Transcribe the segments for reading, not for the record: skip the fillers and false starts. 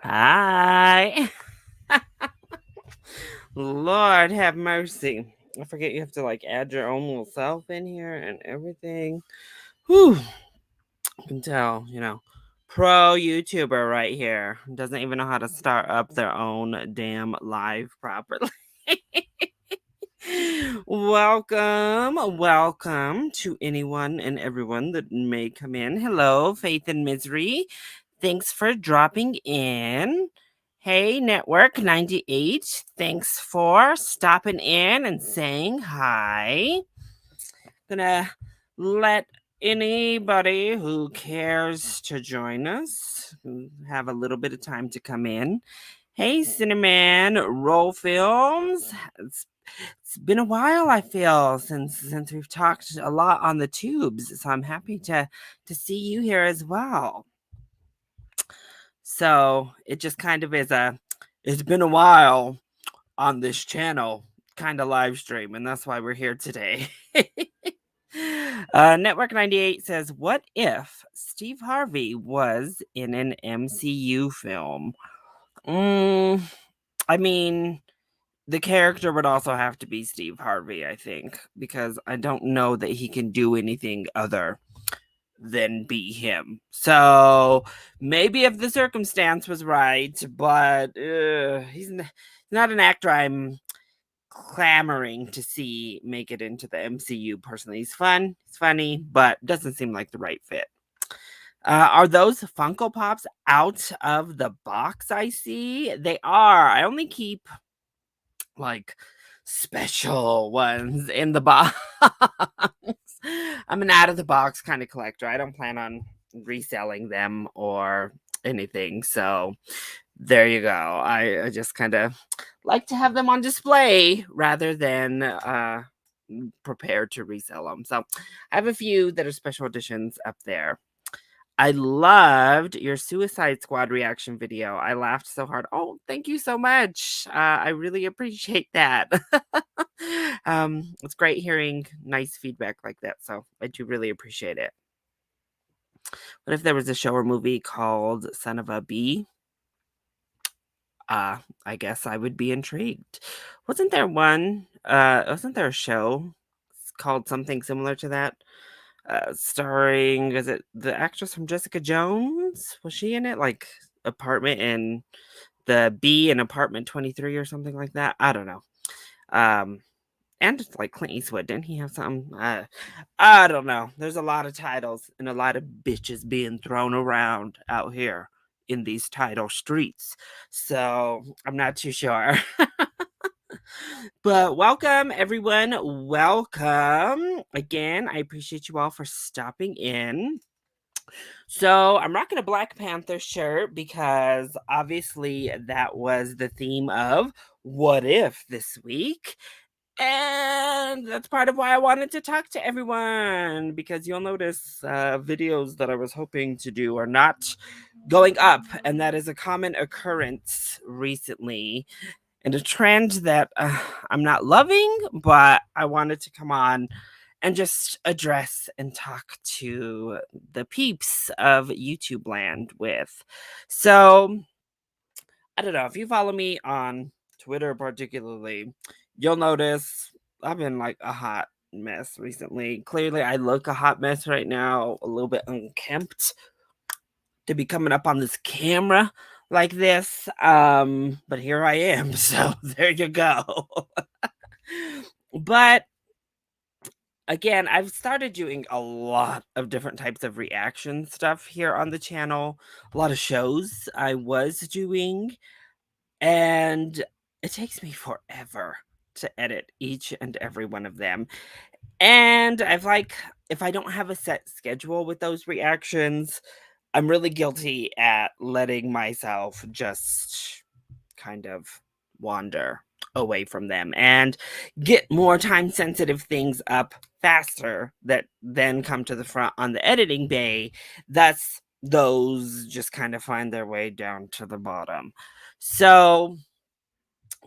Hi. Lord have mercy. I forget you have to add your own little self in here and everything. Whew. You can tell, pro YouTuber right here. Doesn't even know how to start up their own damn live properly. Welcome to anyone and everyone that may come in. Hello, Faith and Misery. Thanks for dropping in. Hey, Network 98. Thanks for stopping in and saying hi. Gonna let anybody who cares to join us have a little bit of time to come in. Hey, Cinnamon Roll Films. It's been a while, I feel, since we've talked a lot on the tubes, so I'm happy to see you here as well. So it just kind of is it's been a while on this channel kind of live stream, and that's why we're here today. Network 98 says, what if Steve Harvey was in an MCU film? I mean, the character would also have to be Steve Harvey, I think, because I don't know that he can do anything other than be him. So maybe if the circumstance was right, but he's not an actor I'm clamoring to see make it into the MCU personally. He's fun, he's funny, but doesn't seem like the right fit. Are those Funko Pops out of the box I see? They are. I only keep special ones in the box. I'm an out of the box kind of collector. I don't plan on reselling them or anything. So there you go. I just kind of like to have them on display rather than prepared to resell them. So I have a few that are special editions up there. I loved your Suicide Squad reaction video. I laughed so hard. Oh, thank you so much. I really appreciate that. It's great hearing nice feedback like that. So I do really appreciate it. What if there was a show or movie called Son of a Bee? I guess I would be intrigued. Wasn't there a show called something similar to that? Starring, is it the actress from Jessica Jones? Was she in it? Like Apartment and the B in Apartment 23 or something like that? I don't know. And it's like Clint Eastwood, didn't he have something? I don't know. There's a lot of titles and a lot of bitches being thrown around out here in these title streets. So I'm not too sure. But welcome, everyone. Welcome. Again, I appreciate you all for stopping in. So I'm rocking a Black Panther shirt because obviously that was the theme of What If this week. And that's part of why I wanted to talk to everyone, because you'll notice videos that I was hoping to do are not going up. And that is a common occurrence recently and a trend that I'm not loving, but I wanted to come on and just address and talk to the peeps of YouTube land with. So, I don't know, if you follow me on Twitter particularly, you'll notice I've been like a hot mess recently. Clearly, I look a hot mess right now, a little bit unkempt to be coming up on this camera like this. But here I am. So there you go. But again, I've started doing a lot of different types of reaction stuff here on the channel, a lot of shows I was doing, and it takes me forever to edit each and every one of them. And if I don't have a set schedule with those reactions, I'm really guilty at letting myself just kind of wander away from them and get more time sensitive things up faster that then come to the front on the editing bay. Thus, those just kind of find their way down to the bottom. So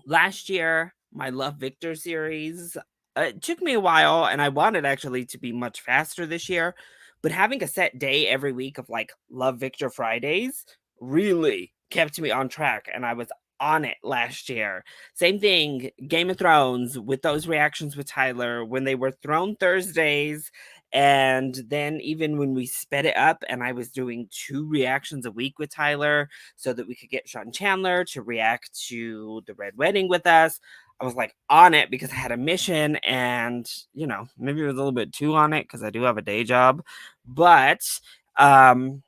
last year, my Love Victor series, it took me a while, and I wanted actually to be much faster this year, but having a set day every week of Love Victor Fridays really kept me on track, and I was on it last year. Same thing, Game of Thrones with those reactions with Tyler when they were Throne Thursdays. And then even when we sped it up and I was doing 2 reactions a week with Tyler so that we could get Sean Chandler to react to the Red Wedding with us, I was like on it because I had a mission, and maybe it was a little bit too on it because I do have a day job. But um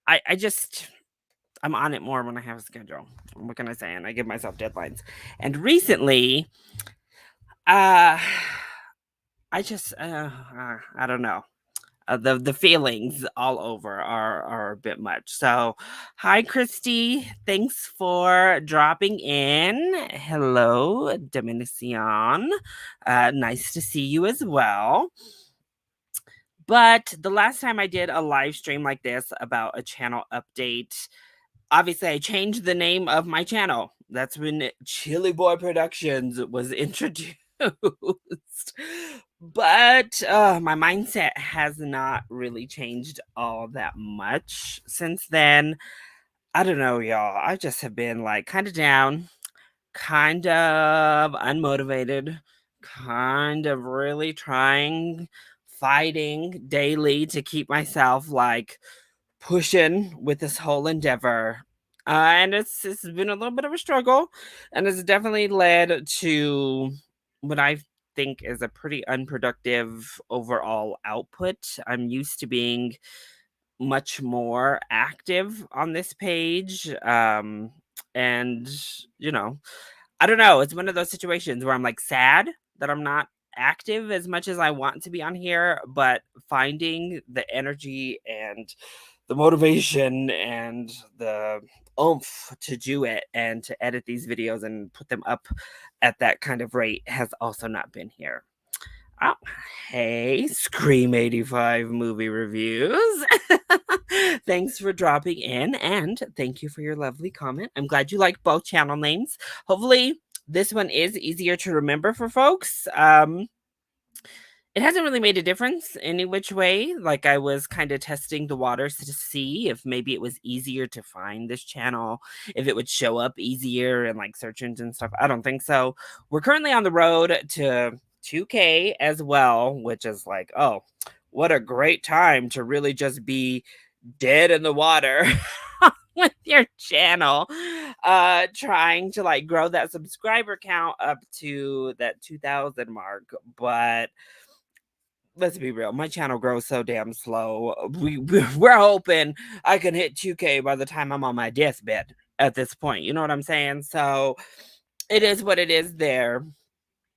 I just I'm on it more when I have a schedule. What can I say? And I give myself deadlines. And recently, uh, I just I don't know. The feelings all over are a bit much. So, hi Christy, thanks for dropping in. Hello, Dominician. Nice to see you as well. But the last time I did a live stream like this about a channel update, obviously I changed the name of my channel. That's when Chili Boy Productions was introduced. But my mindset has not really changed all that much since then. I don't know, y'all. I just have been like kind of down, kind of unmotivated, kind of really trying, fighting daily to keep myself like pushing with this whole endeavor. And it's been a little bit of a struggle, and it's definitely led to what I think is a pretty unproductive overall output. I'm used to being much more active on this page. And you know, I don't know. It's one of those situations where I'm like sad that I'm not active as much as I want to be on here, but finding the energy and the motivation and the oomph to do it and to edit these videos and put them up at that kind of rate has also not been here. Oh, hey, Scream 85 movie reviews. Thanks for dropping in, and thank you for your lovely comment. I'm glad you like both channel names. Hopefully, this one is easier to remember for folks. It hasn't really made a difference any which way. Like, I was kind of testing the waters to see if maybe it was easier to find this channel, if it would show up easier in like search engine stuff. I don't think so. We're currently on the road to 2K as well, which is like, oh, what a great time to really just be dead in the water with your channel, trying to like grow that subscriber count up to that 2,000 mark. But let's be real, my channel grows so damn slow. We're hoping I can hit 2K by the time I'm on my deathbed at this point. You know what I'm saying? So it is what it is there.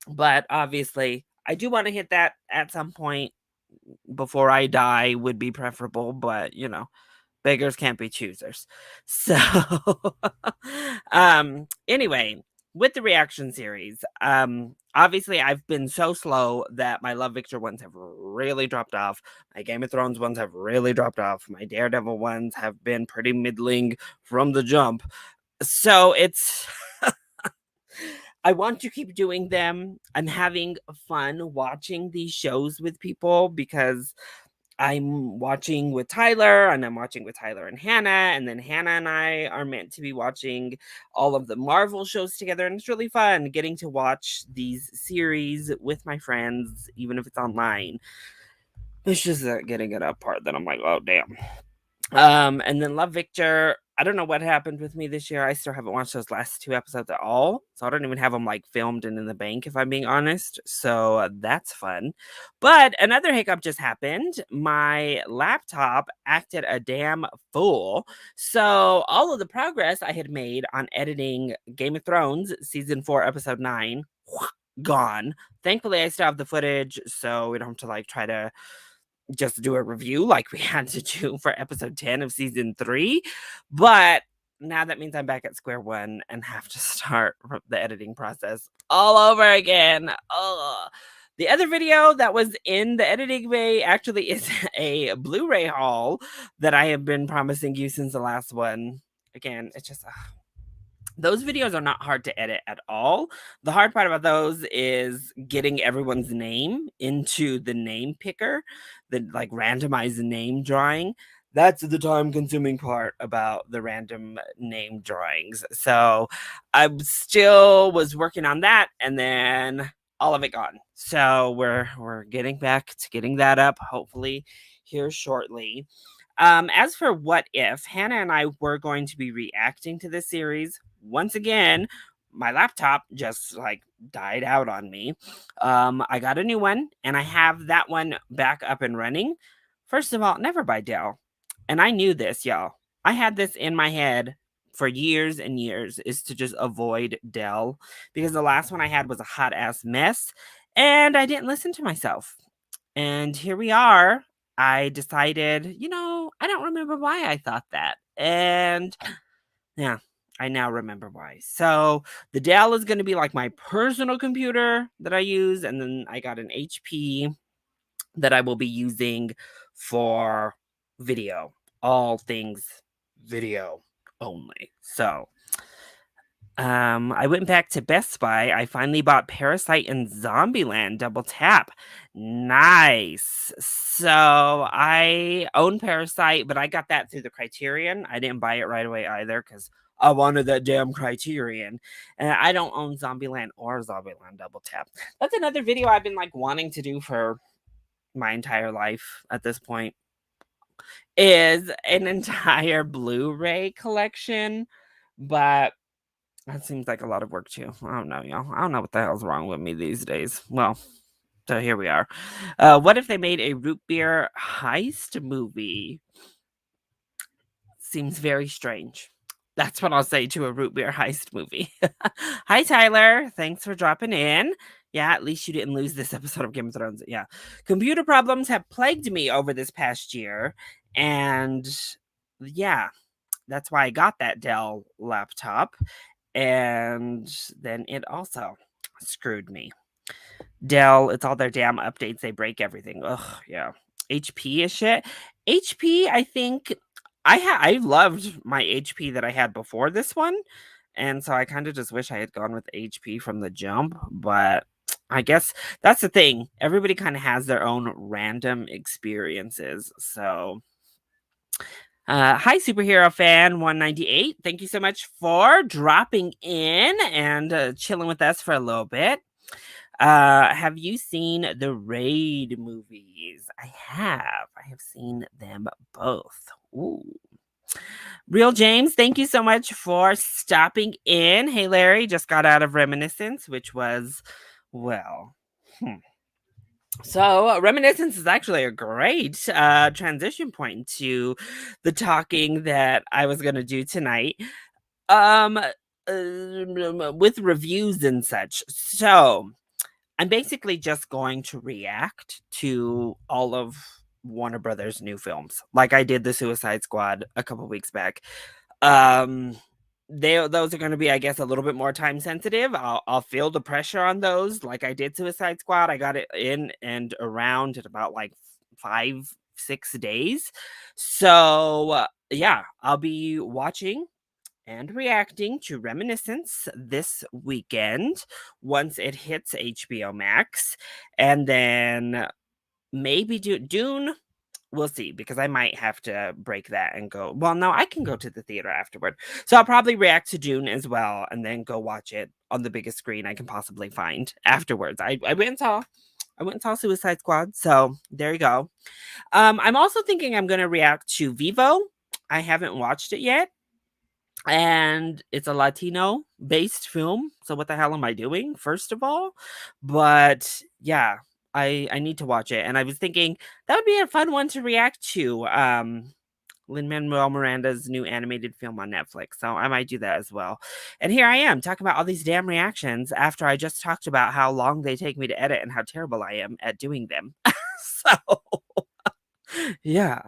But obviously, I do want to hit that at some point before I die would be preferable, but beggars can't be choosers. So anyway, with the reaction series, obviously I've been so slow that my Love Victor ones have really dropped off. My Game of Thrones ones have really dropped off. My Daredevil ones have been pretty middling from the jump. So it's I want to keep doing them. I'm having fun watching these shows with people because I'm watching with Tyler, and I'm watching with Tyler and Hannah, and then Hannah and I are meant to be watching all of the Marvel shows together, and it's really fun getting to watch these series with my friends, even if it's online. It's just that getting it up part that I'm like, oh damn. And then Love Victor. I don't know what happened with me this year. I still haven't watched those last 2 episodes at all. So I don't even have them like filmed and in the bank, if I'm being honest. So that's fun. But another hiccup just happened. My laptop acted a damn fool. So all of the progress I had made on editing Game of Thrones season 4, episode 9, gone. Thankfully, I still have the footage, so we don't have to like try to just do a review like we had to do for episode 10 of season 3. But now that means I'm back at square one and have to start the editing process all over again. Ugh. The other video that was in the editing bay actually is a Blu-ray haul that I have been promising you since the last one. Again, it's just those videos are not hard to edit at all. The hard part about those is getting everyone's name into the name picker, the like randomized name drawing. that's the time consuming part about the random name drawings. So I still was working on that, and then all of it gone. So we're getting back to getting that up, hopefully here shortly. As for What If, Hannah and I were going to be reacting to this series. Once again, my laptop just like died out on me. I got a new one and I have that one back up and running. First of all, never buy Dell. And I knew this, y'all. I had this in my head for years and years, is to just avoid Dell, because the last one I had was a hot ass mess and I didn't listen to myself. And here we are. I decided, I don't remember why I thought that. And yeah, I now remember why. So the Dell is going to be like my personal computer that I use. And then I got an HP that I will be using for video, all things video only. So I went back to Best Buy. I finally bought Parasite and Zombieland Double Tap. Nice. So I own Parasite, but I got that through the Criterion. I didn't buy it right away either because I wanted that damn Criterion. And I don't own Zombieland or Zombieland Double Tap. That's another video I've been like wanting to do for my entire life at this point, is an entire Blu-ray collection. But that seems like a lot of work too. I don't know, y'all. I don't know what the hell's wrong with me these days. Well, so here we are. What if they made a root beer heist movie? Seems very strange. That's what I'll say to a root beer heist movie. Hi, Tyler. Thanks for dropping in. Yeah, at least you didn't lose this episode of Game of Thrones. Yeah. Computer problems have plagued me over this past year. And yeah, that's why I got that Dell laptop. And then it also screwed me. Dell, it's all their damn updates. They break everything. Ugh, yeah. HP is shit. HP, I think I loved my HP that I had before this one. And so I kind of just wish I had gone with HP from the jump, but I guess that's the thing. Everybody kind of has their own random experiences. So hi, superhero fan 198. Thank you so much for dropping in and chilling with us for a little bit. Have you seen the Raid movies? I have. I have seen them both. Ooh. Real James, thank you so much for stopping in. Hey, Larry, just got out of Reminiscence, which was, well, So, Reminiscence is actually a great transition point to the talking that I was going to do tonight. With reviews and such. So, I'm basically just going to react to all of Warner Brothers' new films, like I did the Suicide Squad a couple weeks back. Um, those are going to be, I guess, a little bit more time sensitive. I'll feel the pressure on those, like I did Suicide Squad. I got it in and around at about like 5-6 days. So yeah, I'll be watching and reacting to Reminiscence this weekend once it hits HBO Max. And then maybe Dune. We'll see, because I might have to break that and go. Well, no, I can go to the theater afterward. So I'll probably react to Dune as well and then go watch it on the biggest screen I can possibly find afterwards. I went and saw Suicide Squad. So there you go. I'm also thinking I'm gonna react to Vivo. I haven't watched it yet, and it's a Latino based film. So what the hell am I doing, first of all? But yeah, I need to watch it. And I was thinking that would be a fun one to react to. Lin-Manuel Miranda's new animated film on Netflix. So I might do that as well. And here I am talking about all these damn reactions after I just talked about how long they take me to edit and how terrible I am at doing them. So yeah.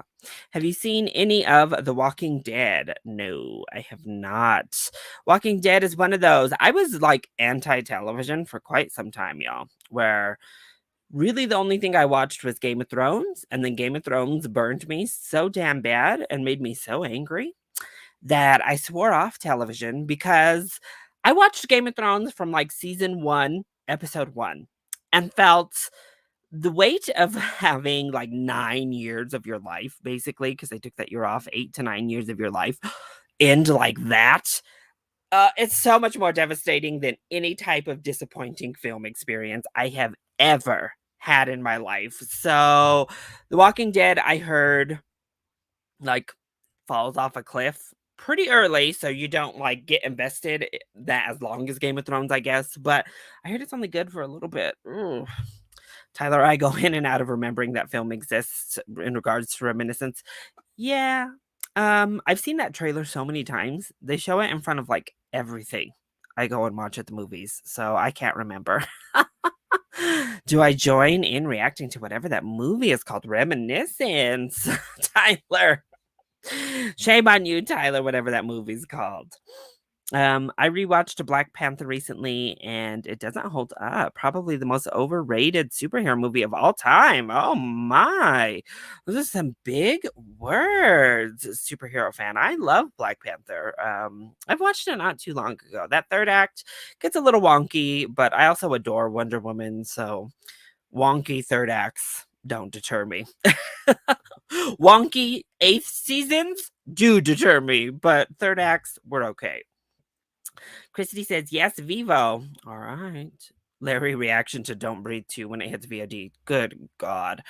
Have you seen any of The Walking Dead? No, I have not. Walking Dead is one of those. I was like anti-television for quite some time, y'all, where really the only thing I watched was Game of Thrones, and then Game of Thrones burned me so damn bad and made me so angry that I swore off television, because I watched Game of Thrones from like season 1, episode 1, and felt the weight of having like 9 years of your life, basically, because they took that year off, 8 to 9 years of your life, end like that, it's so much more devastating than any type of disappointing film experience I have ever had in my life. So, The Walking Dead, I heard, like, falls off a cliff pretty early, so you don't, like, get invested that as long as Game of Thrones, I guess, but I heard it's only good for a little bit. Ooh. Tyler, I go in and out of remembering that film exists in regards to reminiscence. Yeah. I've seen that trailer so many times. They show it in front of like everything I go and watch at the movies, so I can't remember. Do I join in reacting to whatever that movie is called? Reminiscence. Tyler. Shame on you, Tyler, whatever that movie's called. I rewatched Black Panther recently and it doesn't hold up. Probably the most overrated superhero movie of all time. Oh my. Those are some big words, superhero fan. I love Black Panther. I've watched it not too long ago. That third act gets a little wonky, but I also adore Wonder Woman, so wonky third acts don't deter me. Wonky eighth seasons do deter me, but third acts were okay. Christy says, yes, Vivo. All right. Larry reaction to Don't Breathe 2 when it hits VOD. Good God.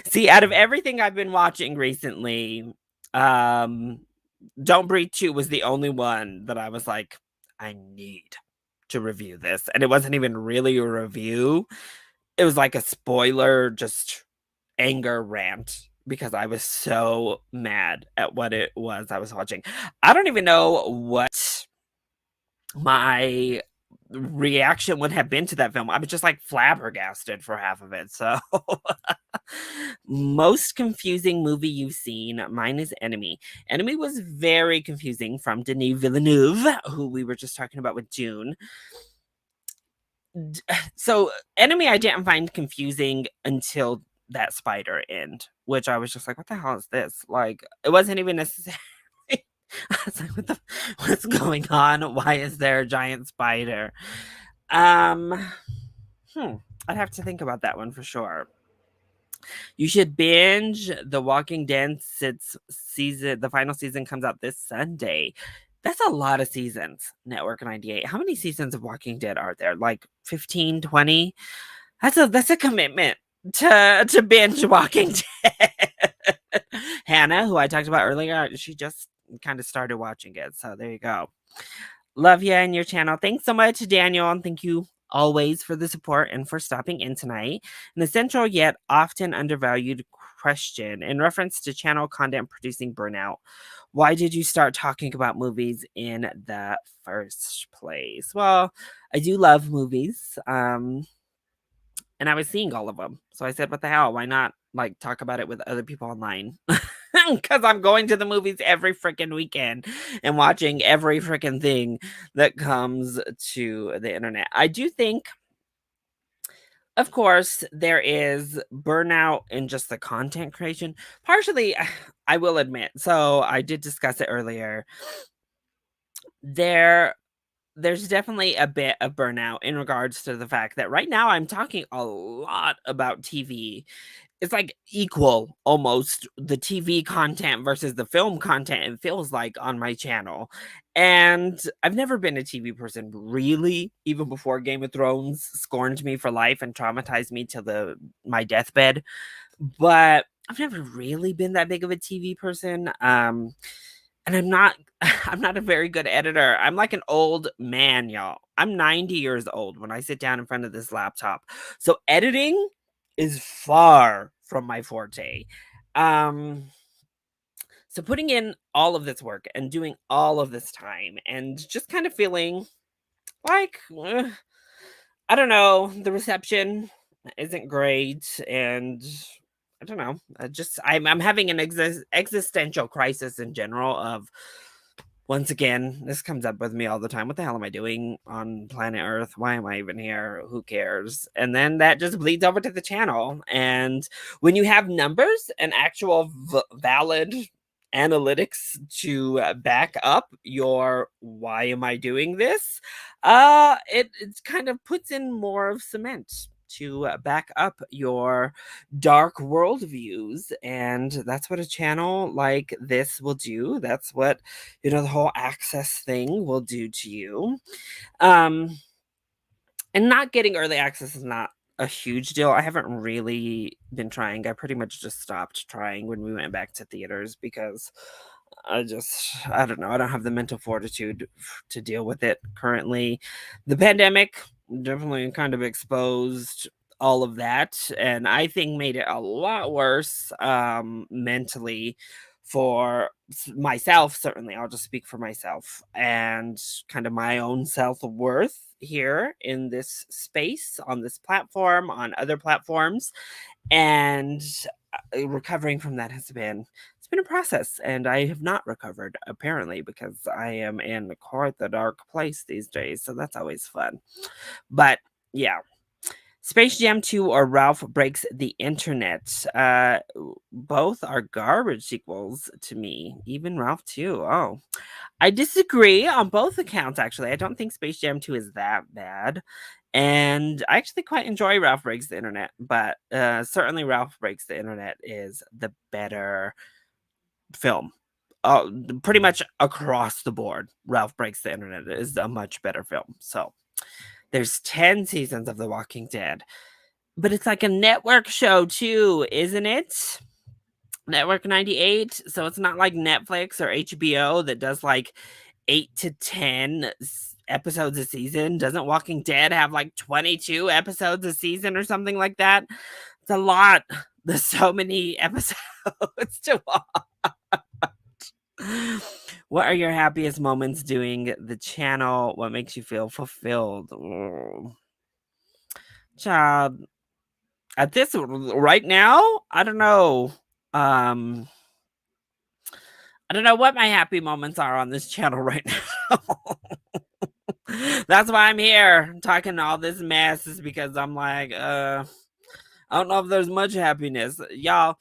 See, out of everything I've been watching recently, Don't Breathe 2 was the only one that I was like, I need to review this. And it wasn't even really a review. It was like a spoiler, just anger rant because I was so mad at what it was I was watching. I don't even know what my reaction would have been to that film. I was just like flabbergasted for half of it. So, most confusing movie you've seen? Mine is Enemy. Enemy was very confusing from Denis Villeneuve, who we were just talking about with June. So, Enemy I didn't find confusing until that spider end, which I was just like, what the hell is this? Like, it wasn't even necessary. I was like, what's going on? Why is there a giant spider? Um, I'd have to think about that one for sure. You should binge The Walking Dead since the final season comes out this Sunday. That's a lot of seasons, Network 98. How many seasons of Walking Dead are there? Like 15, 20? That's a commitment to binge Walking Dead. Hannah, who I talked about earlier, she just kind of started watching it. So there you go. Love you and your channel. Thanks so much, Daniel, and thank you always for the support and for stopping in tonight. An essential yet often undervalued question in reference to channel content producing burnout. Why did you start talking about movies in the first place? Well, I do love movies. And I was seeing all of them. So I said, what the hell? Why not like talk about it with other people online? Because I'm going to the movies every freaking weekend and watching every freaking thing that comes to the internet. I do think, of course, there is burnout in just the content creation. Partially, I will admit. So I did discuss it earlier. There's definitely a bit of burnout in regards to the fact that right now I'm talking a lot about TV. It's like equal almost the TV content versus the film content, it feels like on my channel. And I've never been a TV person really, even before Game of Thrones scorned me for life and traumatized me to my deathbed. But I've never really been that big of a TV person. And I'm not I'm not a very good editor. I'm like an old man, y'all. I'm 90 years old when I sit down in front of this laptop. So editing is far from my forte. So putting in all of this work and doing all of this time and just kind of feeling like I don't know, the reception isn't great and I don't know. I'm having an existential crisis in general of once again, this comes up with me all the time. What the hell am I doing on planet Earth? Why am I even here? Who cares? And then that just bleeds over to the channel. And when you have numbers and actual valid analytics to back up your why am I doing this, it kind of puts in more of cement to back up your dark worldviews. And that's what a channel like this will do. That's what, the whole access thing will do to you. Um, and not getting early access is not a huge deal. I haven't really been trying. I pretty much just stopped trying when we went back to theaters because I don't know. I don't have the mental fortitude to deal with it currently. The pandemic definitely kind of exposed all of that, and I think made it a lot worse mentally for myself. Certainly, I'll just speak for myself and kind of my own self-worth here in this space, on this platform, on other platforms, and recovering from that has been, it's been a process, and I have not recovered apparently because I am in quite the dark place these days, so that's always fun. But yeah, Space Jam 2 or Ralph Breaks the Internet. Both are garbage sequels to me. Even Ralph 2. Oh, I disagree on both accounts, actually. I don't think Space Jam 2 is that bad. And I actually quite enjoy Ralph Breaks the Internet, but certainly Ralph Breaks the Internet is the better film. Pretty much across the board, Ralph Breaks the Internet is a much better film. So there's 10 seasons of The Walking Dead, but it's like a network show too, isn't it? Network 98. So it's not like Netflix or HBO that does like 8 to 10 episodes a season. Doesn't Walking Dead have like 22 episodes a season or something like that? It's a lot. There's so many episodes to watch. What are your happiest moments doing the channel? What makes you feel fulfilled? Oh, child, at this right now, I don't know. Um, I don't know what my happy moments are on this channel right now. That's why I'm here talking all this mess, is because I'm like, I don't know if there's much happiness. Y'all,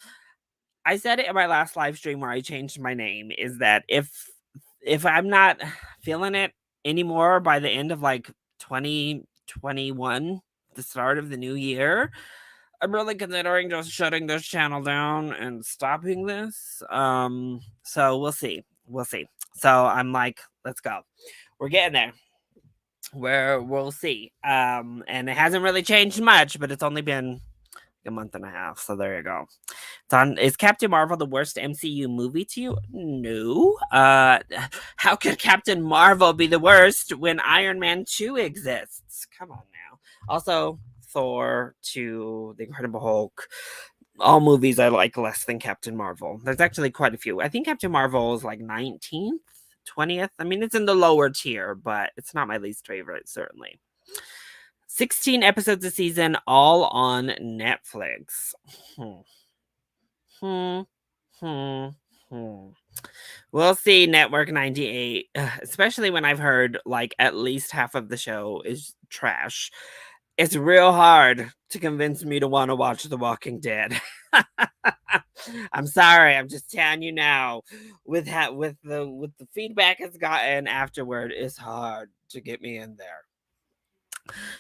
I said it in my last live stream where I changed my name, is that if I'm not feeling it anymore by the end of like 2021, the start of the new year, I'm really considering just shutting this channel down and stopping this. So we'll see. We'll see. So I'm like, let's go. We're getting there. Where we'll see. And it hasn't really changed much, but it's only been a month and a half. So there you go. It's on. Is Captain Marvel the worst MCU movie to you? No. How could Captain Marvel be the worst when Iron Man 2 exists? Come on now. Also, Thor 2, The Incredible Hulk. All movies I like less than Captain Marvel. There's actually quite a few. I think Captain Marvel is like 19th, 20th. I mean, it's in the lower tier, but it's not my least favorite, certainly. 16 episodes a season, all on Netflix. Hmm. Hmm. Hmm. Hmm. We'll see, Network 98. Especially when I've heard like at least half of the show is trash. It's real hard to convince me to want to watch The Walking Dead. I'm sorry. I'm just telling you now. With the feedback it's gotten afterward, it's hard to get me in there.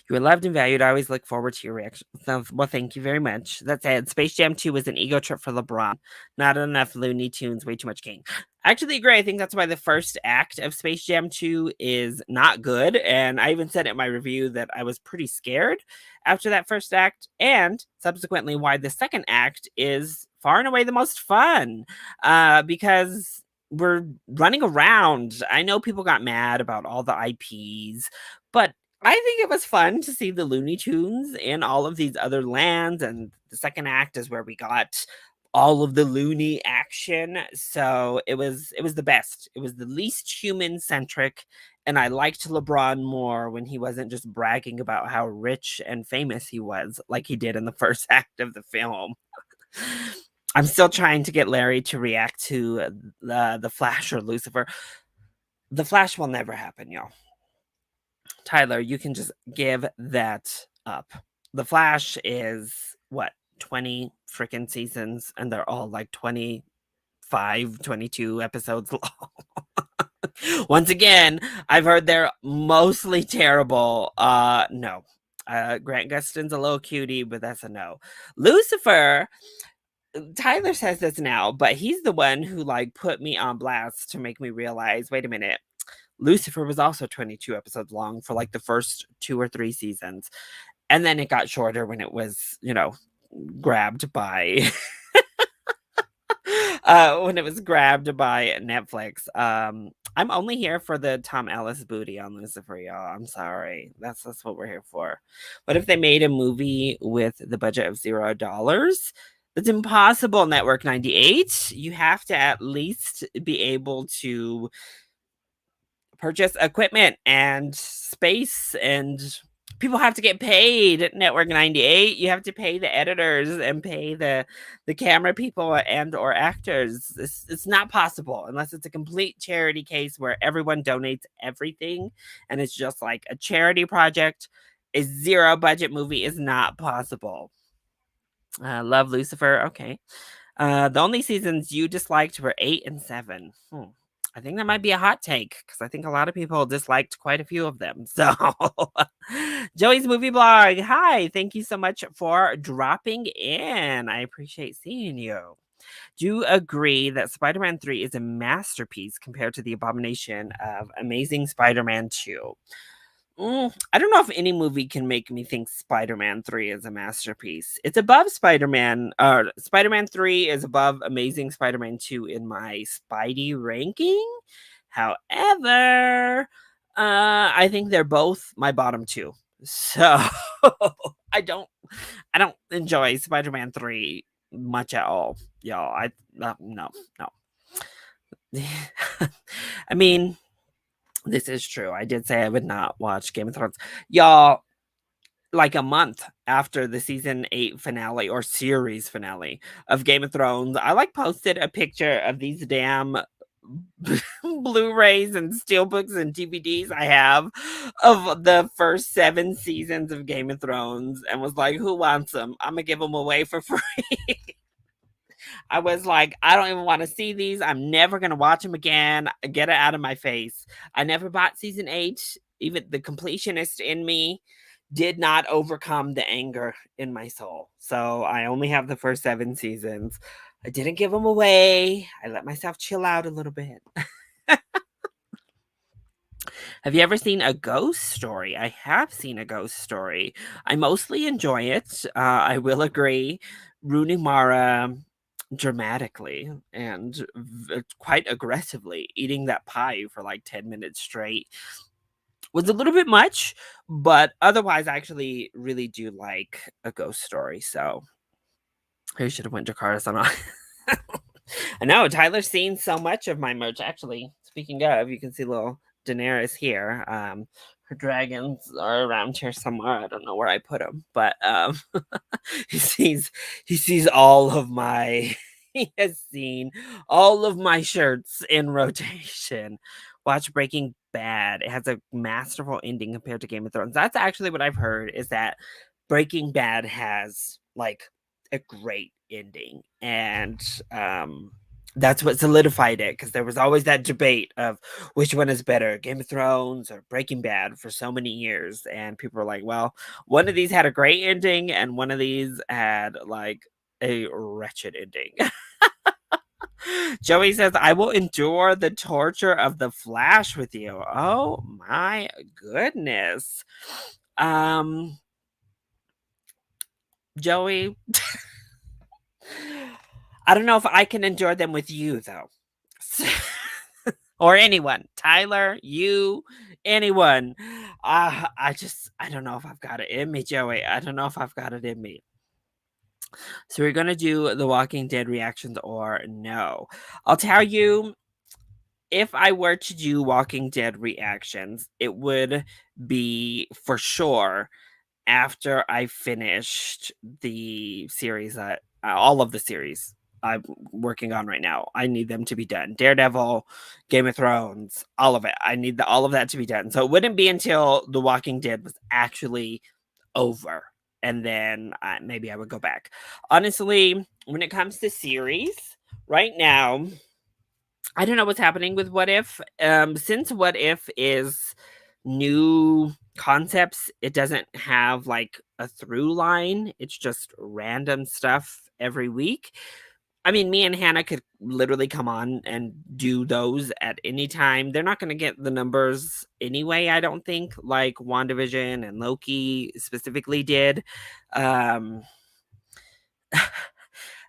You are loved and valued. I always look forward to your reaction. So, well, thank you very much. That said, Space Jam 2 was an ego trip for LeBron. Not enough Looney Tunes, way too much King. I actually agree. I think that's why the first act of Space Jam 2 is not good. And I even said in my review that I was pretty scared after that first act. And subsequently, why the second act is far and away the most fun. Because we're running around. I know people got mad about all the IPs, but I think it was fun to see the Looney Tunes in all of these other lands, and the second act is where we got all of the Looney action. So it was the best. It was the least human centric, and I liked LeBron more when he wasn't just bragging about how rich and famous he was, like he did in the first act of the film. I'm still trying to get Larry to react to the Flash or Lucifer. The Flash will never happen, y'all. Tyler, you can just give that up. The Flash is what, 20 freaking seasons, and they're all like 20 25, 22 episodes long. Once again, I've heard they're mostly terrible. No. Grant Gustin's a little cutie, but that's a no. Lucifer, Tyler says this now, but he's the one who like put me on blast to make me realize, wait a minute. Lucifer was also 22 episodes long for like the first 2 or 3 seasons. And then it got shorter when it was, grabbed by when it was grabbed by Netflix. I'm only here for the Tom Ellis booty on Lucifer, y'all. I'm sorry. That's what we're here for. What if they made a movie with the budget of $0? That's impossible, Network 98. You have to at least be able to purchase equipment and space, and people have to get paid at Network 98. You have to pay the editors and pay the camera people and or actors. It's not possible unless it's a complete charity case where everyone donates everything and it's just like a charity project. A zero budget movie is not possible. Love Lucifer. Okay. The only seasons you disliked were 8 and 7. I think that might be a hot take because I think a lot of people disliked quite a few of them. So, Joey's Movie Blog. Hi, thank you so much for dropping in. I appreciate seeing you. Do you agree that Spider Man 3 is a masterpiece compared to the abomination of Amazing Spider Man 2? I don't know if any movie can make me think Spider-Man 3 is a masterpiece. It's above Spider-Man. Spider-Man 3 is above Amazing Spider-Man 2 in my Spidey ranking. However, I think they're both my bottom 2. So I don't enjoy Spider-Man 3 much at all, y'all. No. I mean, this is true. I did say I would not watch Game of Thrones. Y'all, like a month after the season 8 finale or series finale of Game of Thrones, I like posted a picture of these damn Blu-rays and steelbooks and DVDs I have of the first 7 seasons of Game of Thrones and was like, who wants them? I'm gonna give them away for free. I was like, I don't even want to see these. I'm never going to watch them again. Get it out of my face. I never bought season 8. Even the completionist in me did not overcome the anger in my soul. So I only have the first 7 seasons. I didn't give them away. I let myself chill out a little bit. Have you ever seen A Ghost Story? I have seen A Ghost Story. I mostly enjoy it. I will agree. Rooney Mara dramatically and quite aggressively eating that pie for like 10 minutes straight was a little bit much, but otherwise I actually really do like A Ghost Story. So I should have went to Carson. I know Tyler's seen so much of my merch. Actually, speaking of, you can see little Daenerys here. Her dragons are around here somewhere. I don't know where I put them, but he sees all of my he has seen all of my shirts in rotation. Watch Breaking Bad. It has a masterful ending compared to Game of Thrones. That's actually what I've heard, is that Breaking Bad has like a great ending, and that's what solidified it, because there was always that debate of which one is better, Game of Thrones or Breaking Bad, for so many years, and people were like, well, one of these had a great ending and one of these had like a wretched ending. Joey says, I will endure the torture of the Flash with you. Oh my goodness. Joey, I don't know if I can endure them with you, though. Or anyone. Tyler, you, anyone. I don't know if I've got it in me, Joey. I don't know if I've got it in me. So we're going to do the Walking Dead reactions or no. I'll tell you, if I were to do Walking Dead reactions, it would be for sure after I finished the series that all of the series I'm working on right now. I need them to be done. Daredevil, Game of Thrones, all of it. I need all of that to be done. So it wouldn't be until The Walking Dead was actually over, and then maybe I would go back. Honestly, when it comes to series, right now, I don't know what's happening with What If. Since What If is new concepts, it doesn't have like a through line. It's just random stuff every week. I mean, me and Hannah could literally come on and do those at any time. They're not going to get the numbers anyway, I don't think, like WandaVision and Loki specifically did. Um,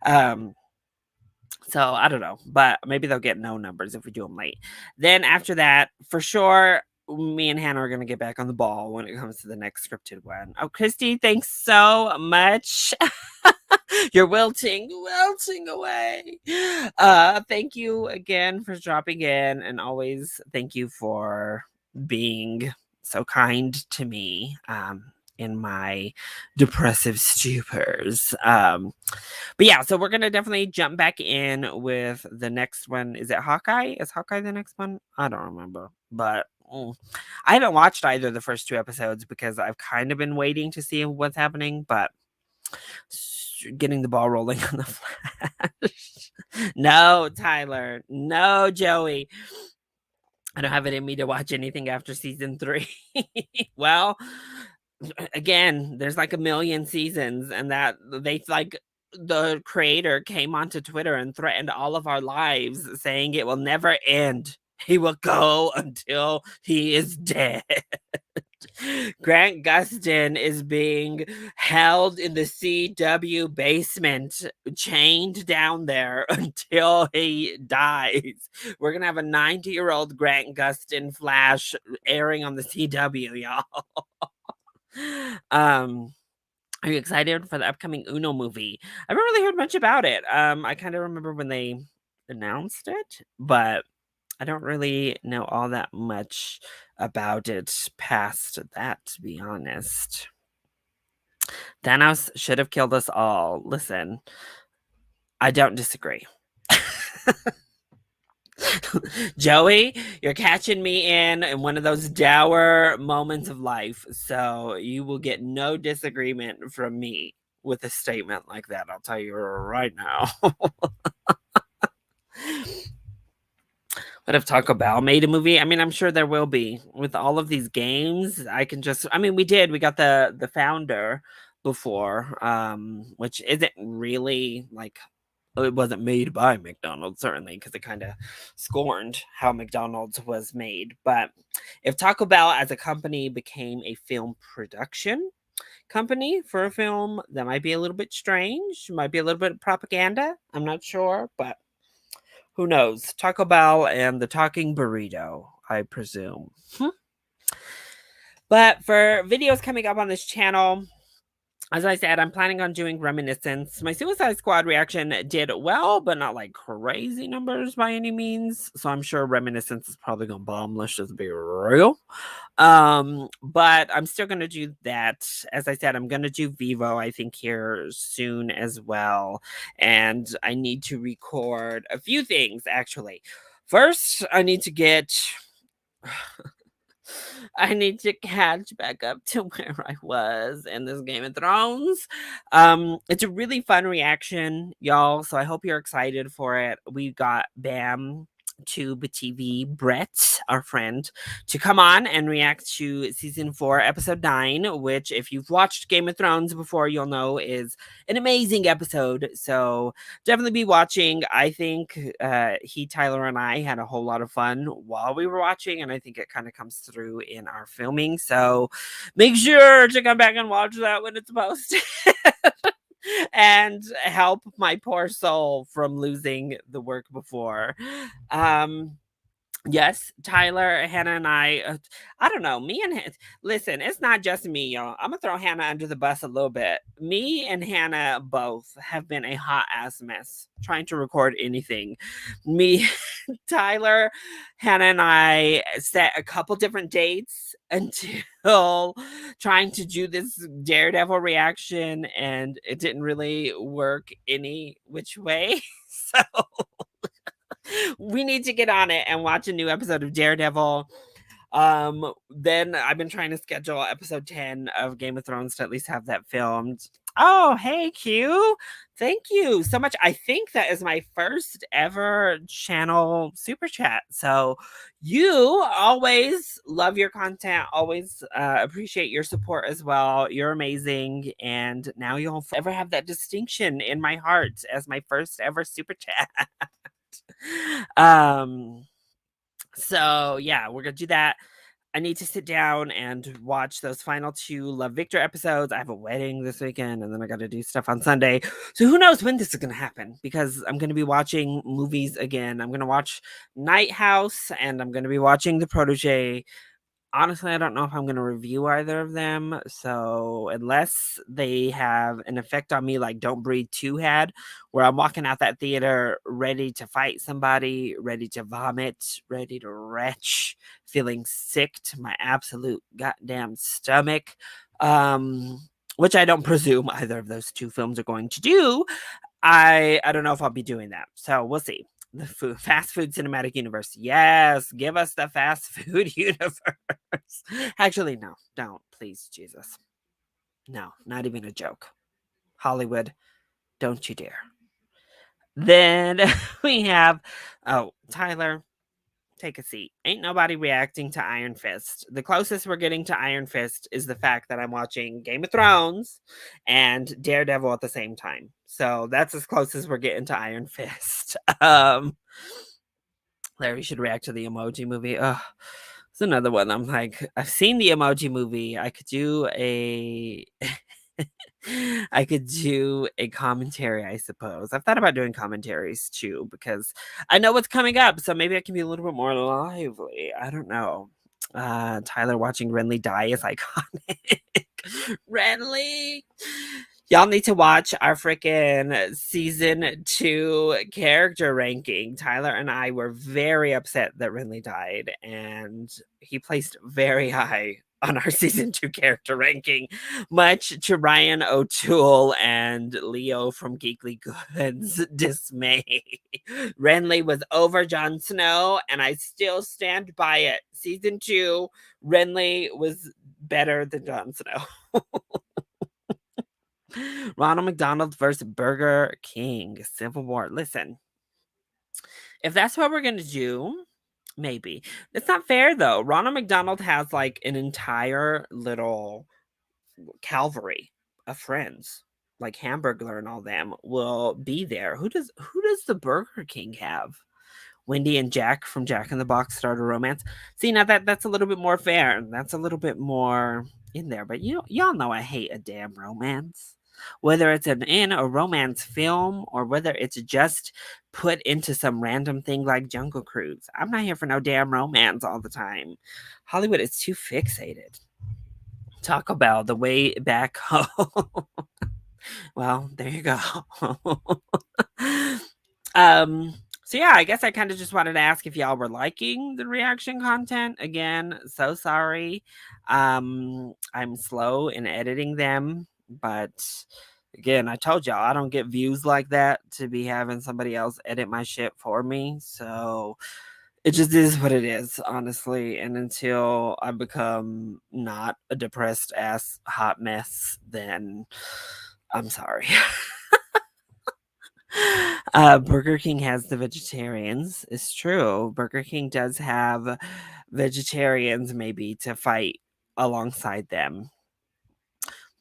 um, So I don't know, but maybe they'll get no numbers if we do them late. Then after that, for sure, me and Hannah are gonna get back on the ball when it comes to the next scripted one. Oh, Christy, thanks so much. You're wilting away. Thank you again for dropping in, and always thank you for being so kind to me in my depressive stupors. But yeah, so we're gonna definitely jump back in with the next one. Is it Hawkeye? Is Hawkeye the next one? I don't remember, but I haven't watched either of the first two episodes because I've kind of been waiting to see what's happening, but getting the ball rolling on the Flash. No, Tyler. No, Joey. I don't have it in me to watch anything after season 3. Well, again, there's like a million seasons, and that they like the creator came onto Twitter and threatened all of our lives, saying it will never end. He will go until he is dead. Grant Gustin is being held in the CW basement, chained down there until he dies. We're gonna have a 90-year-old Grant Gustin Flash airing on the CW, y'all. Are you excited for the upcoming Uno movie? I haven't really heard much about it. I kind of remember when they announced it, but I don't really know all that much about it past that, to be honest. Thanos should have killed us all. Listen, I don't disagree. Joey, you're catching me in one of those dour moments of life, so you will get no disagreement from me with a statement like that. I'll tell you right now. What if Taco Bell made a movie? I mean, I'm sure there will be. With all of these games, we got the founder before, which isn't really like it wasn't made by McDonald's, certainly, because it kind of scorned how McDonald's was made. But if Taco Bell as a company became a film production company for a film, that might be a little bit strange. Might be a little bit of propaganda. I'm not sure, but who knows? Taco Bell and the talking burrito, I presume. But for videos coming up on this channel, as I said, I'm planning on doing Reminiscence. My Suicide Squad reaction did well, but not like crazy numbers by any means. So I'm sure Reminiscence is probably going to bomb. Let's just be real. But I'm still going to do that. As I said, I'm going to do Vivo, I think, here soon as well. And I need to record a few things, actually. First, I need to get... I need to catch back up to where I was in this Game of Thrones. It's a really fun reaction, y'all. So I hope you're excited for it. We got Bam Tube TV Brett, our friend, to come on and react to season 4, episode 9, which, if you've watched Game of Thrones before, you'll know is an amazing episode. So definitely be watching. I think Tyler, and I had a whole lot of fun while we were watching, and I think it kind of comes through in our filming. So make sure to come back and watch that when it's posted. And help my poor soul from losing the work before. Yes, Tyler, Hannah, and I don't know. Listen, it's not just me, y'all. I'm gonna throw Hannah under the bus a little bit. Me and Hannah both have been a hot ass mess trying to record anything. Tyler, Hannah, and I set a couple different dates until trying to do this Daredevil reaction, and it didn't really work any which way. So we need to get on it and watch a new episode of Daredevil. Then I've been trying to schedule episode 10 of Game of Thrones to at least have that filmed. Oh, hey, Q. Thank you so much. I think that is my first ever channel super chat. So you always love your content, always appreciate your support as well. You're amazing. And now you'll forever have that distinction in my heart as my first ever super chat. um, so yeah, we're gonna do that. I need to sit down and watch those final 2 Love Victor episodes. I have a wedding this weekend, and then I got to do stuff on Sunday. So who knows when this is going to happen, because I'm going to be watching movies again. I'm going to watch Night House, and I'm going to be watching The Protege. Honestly, I don't know if I'm going to review either of them. So unless they have an effect on me like Don't Breathe 2 had, where I'm walking out that theater ready to fight somebody, ready to vomit, ready to retch, feeling sick to my absolute goddamn stomach, which I don't presume either of those 2 films are going to do, I don't know if I'll be doing that. So we'll see. The fast food cinematic universe. Yes, give us the fast food universe. Actually, no, don't, please, Jesus. No, not even a joke. Hollywood, don't you dare. Then we have, oh, Tyler, take a seat. Ain't nobody reacting to Iron Fist. The closest we're getting to Iron Fist is the fact that I'm watching Game of Thrones and Daredevil at the same time. So that's as close as we're getting to Iron Fist. Larry should react to the Emoji Movie. Ugh. It's another one. I'm like, I've seen the Emoji Movie. I could do a I could do a commentary, I suppose. I've thought about doing commentaries too, because I know what's coming up, so maybe I can be a little bit more lively. I don't know. Tyler watching Renly die is iconic. Renly. Y'all need to watch our freaking season 2 character ranking. Tyler and I were very upset that Renly died, and he placed very high on our season 2 character ranking, much to Ryan O'Toole and Leo from Geekly Goods' dismay. Renly was over Jon Snow, and I still stand by it. Season 2, Renly was better than Jon Snow. Ronald McDonald versus Burger King, Civil War. Listen, if that's what we're gonna do, maybe. It's not fair though. Ronald McDonald has like an entire little cavalry of friends. Like Hamburglar and all them will be there. Who does the Burger King have? Wendy and Jack from Jack in the Box start a romance. See, now that's a little bit more fair. That's a little bit more in there. But y'all know I hate a damn romance. Whether it's in a romance film or whether it's just put into some random thing like Jungle Cruise. I'm not here for no damn romance all the time. Hollywood is too fixated. Talk about the way back home. Well, there you go. So yeah, I guess I kind of just wanted to ask if y'all were liking the reaction content. Again, so sorry. I'm slow in editing them, but again, I told y'all I don't get views like that to be having somebody else edit my shit for me. So it just is what it is, honestly. And until I become not a depressed ass hot mess, then I'm sorry. Burger King has the vegetarians. It's true. Burger King does have vegetarians maybe to fight alongside them.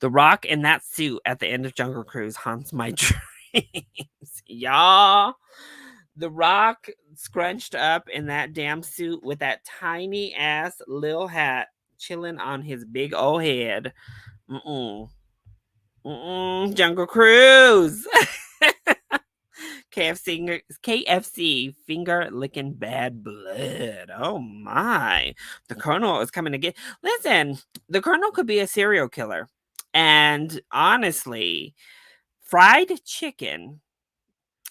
The Rock in that suit at the end of Jungle Cruise haunts my dreams. Y'all. The Rock scrunched up in that damn suit with that tiny ass little hat chilling on his big old head. Mm-mm. Mm-mm. Jungle Cruise. KFC finger licking bad blood. Oh my. The Colonel is coming to get. Listen, the Colonel could be a serial killer. And honestly, fried chicken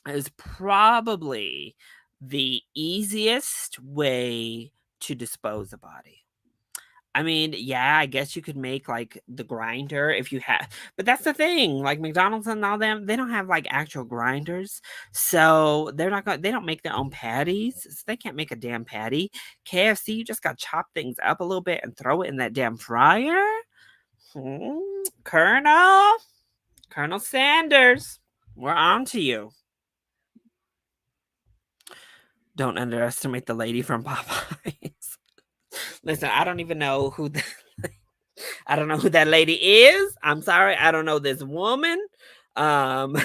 is probably the easiest way to dispose a body. I mean, yeah, I guess you could make, like, the grinder if you had, but that's the thing, like, McDonald's and all them, they don't have, like, actual grinders, so they don't make their own patties, so they can't make a damn patty. KFC, you just gotta chop things up a little bit and throw it in that damn fryer? Hmm, Colonel Sanders, we're on to you. Don't underestimate the lady from Popeyes. Listen, I don't even know who I don't know who that lady is. I'm sorry, I don't know this woman. Um,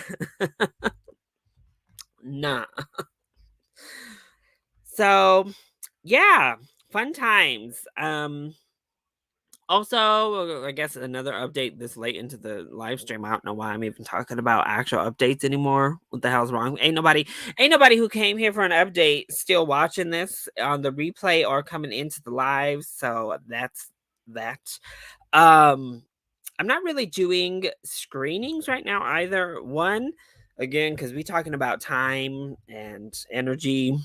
nah. So, yeah, fun times. Also, I guess another update this late into the live stream. I don't know why I'm even talking about actual updates anymore. What the hell's wrong? Ain't nobody who came here for an update still watching this on the replay or coming into the live. So that's that. Um, I'm not really doing screenings right now either. One, again, because we talking about time and energy.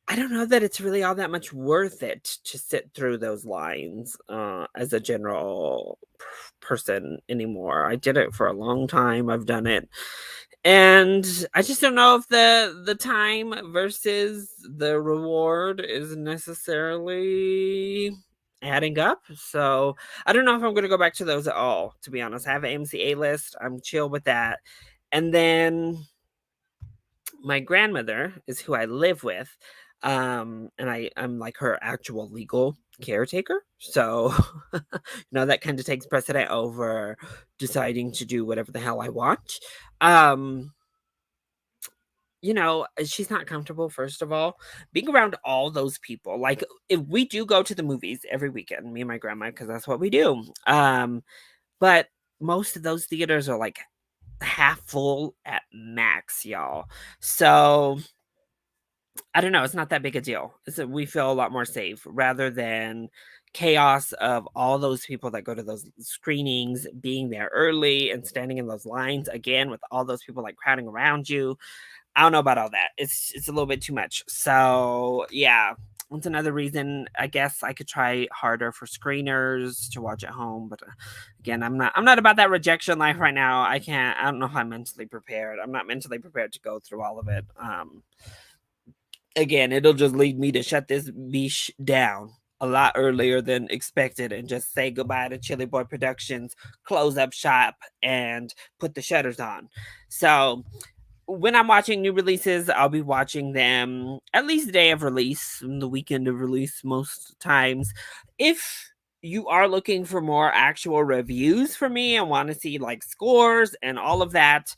I don't know that it's really all that much worth it to sit through those lines as a general person anymore. I did it for a long time. I've done it, and I just don't know if the time versus the reward is necessarily adding up. So I don't know if I'm going to go back to those at all. To be honest, I have an MCA list. I'm chill with that, and then my grandmother is who I live with, and I'm like her actual legal caretaker. So, that kind of takes precedent over deciding to do whatever the hell I want. Um, she's not comfortable, first of all, being around all those people. Like, if we do go to the movies every weekend, me and my grandma, because that's what we do. But most of those theaters are like half full at max, y'all. So I don't know, it's not that big a deal. We feel a lot more safe rather than chaos of all those people that go to those screenings being there early and standing in those lines again with all those people like crowding around you. I don't know about all that. It's a little bit too much. So yeah, that's another reason I guess I could try harder for screeners to watch at home. But again, I'm not about that rejection life right now. I don't know if I'm mentally prepared. I'm not mentally prepared to go through all of it. Again, it'll just lead me to shut this beach down a lot earlier than expected and just say goodbye to Chili Boy Productions, close up shop, and put the shutters on. So when I'm watching new releases, I'll be watching them at least the day of release, the weekend of release most times. If you are looking for more actual reviews from me and want to see like scores and all of that,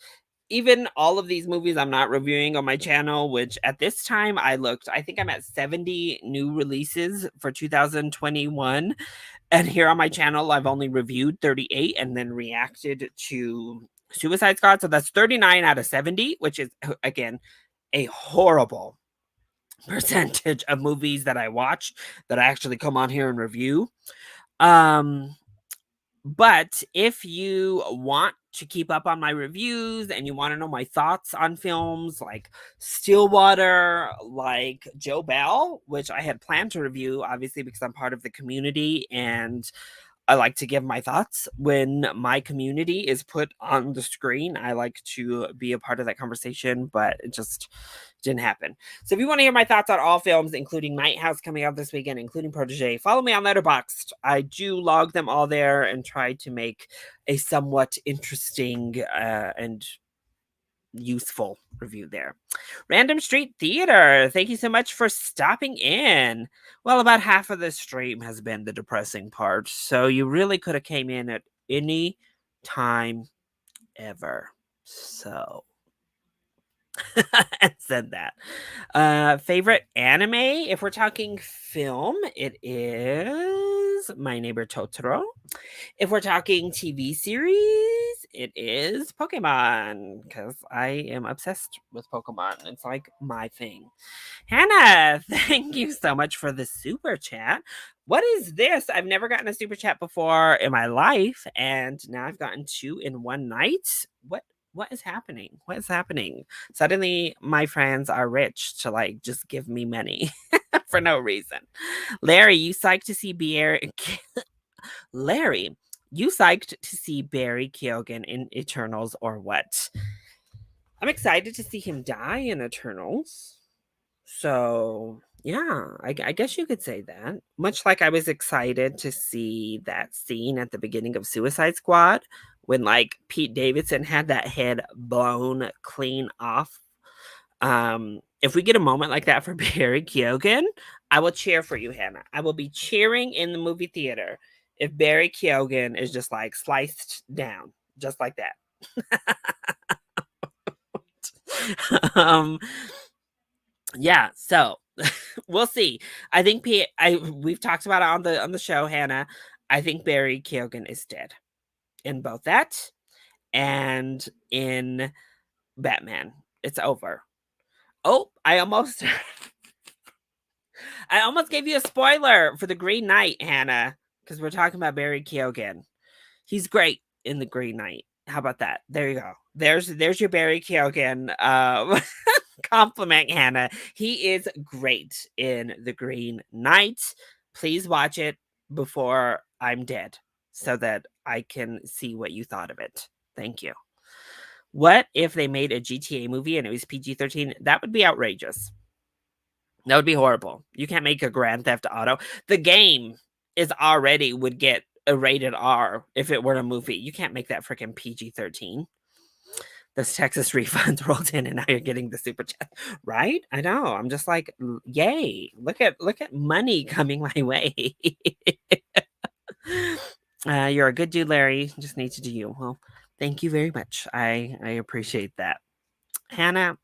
even all of these movies I'm not reviewing on my channel, which at this time I think I'm at 70 new releases for 2021. And here on my channel, I've only reviewed 38 and then reacted to Suicide Squad. So that's 39 out of 70, which is, again, a horrible percentage of movies that I watch that I actually come on here and review. Um, but if you want to keep up on my reviews and you want to know my thoughts on films like Stillwater, like Joe Bell, which I had planned to review, obviously, because I'm part of the community and I like to give my thoughts when my community is put on the screen. I like to be a part of that conversation, but it just didn't happen. So if you want to hear my thoughts on all films, including Night House coming out this weekend, including Protege, follow me on Letterboxd. I do log them all there and try to make a somewhat interesting and useful review there. Random Street Theater, thank you so much for stopping in. Well, about half of the stream has been the depressing part, so you really could have came in at any time ever. So and said that. Favorite anime? If we're talking film, it is My Neighbor Totoro. If we're talking TV series, it is Pokemon because I am obsessed with Pokemon. It's like my thing. Hannah, thank you so much for the super chat. What is this? I've never gotten a super chat before in my life, and now I've gotten two in one night. What is happening? What is happening? Suddenly my friends are rich to like just give me money for no reason. Larry, you psyched to see Larry, you psyched to see Barry Keoghan in Eternals or what? I'm excited to see him die in Eternals. So, yeah, I guess you could say that. Much like I was excited to see that scene at the beginning of Suicide Squad when, like, Pete Davidson had that head blown clean off. If we get a moment like that for Barry Keoghan, I will cheer for you, Hannah. I will be cheering in the movie theater if Barry Keoghan is just, like, sliced down, just like that. um yeah, so we'll see. I think we've talked about it on the show, Hannah. I think Barry Keoghan is dead in both that and in Batman. It's over. Oh, I almost gave you a spoiler for the Green Knight, Hannah, because we're talking about Barry Keoghan. He's great in the Green Knight. How about that? There you go. There's your Barry Keoghan compliment, Hannah. He is great in The Green Knight. Please watch it before I'm dead so that I can see what you thought of it. Thank you. What if they made a GTA movie and it was PG-13? That would be outrageous. That would be horrible. You can't make a Grand Theft Auto. The game is already would get a rated R if it were a movie. You can't make that freaking PG-13. Those Texas refunds rolled in and now you're getting the super chat. Right? I know. I'm just like, yay. Look at money coming my way. You're a good dude, Larry. Just need to do you. Well, thank you very much. I appreciate that. Hannah,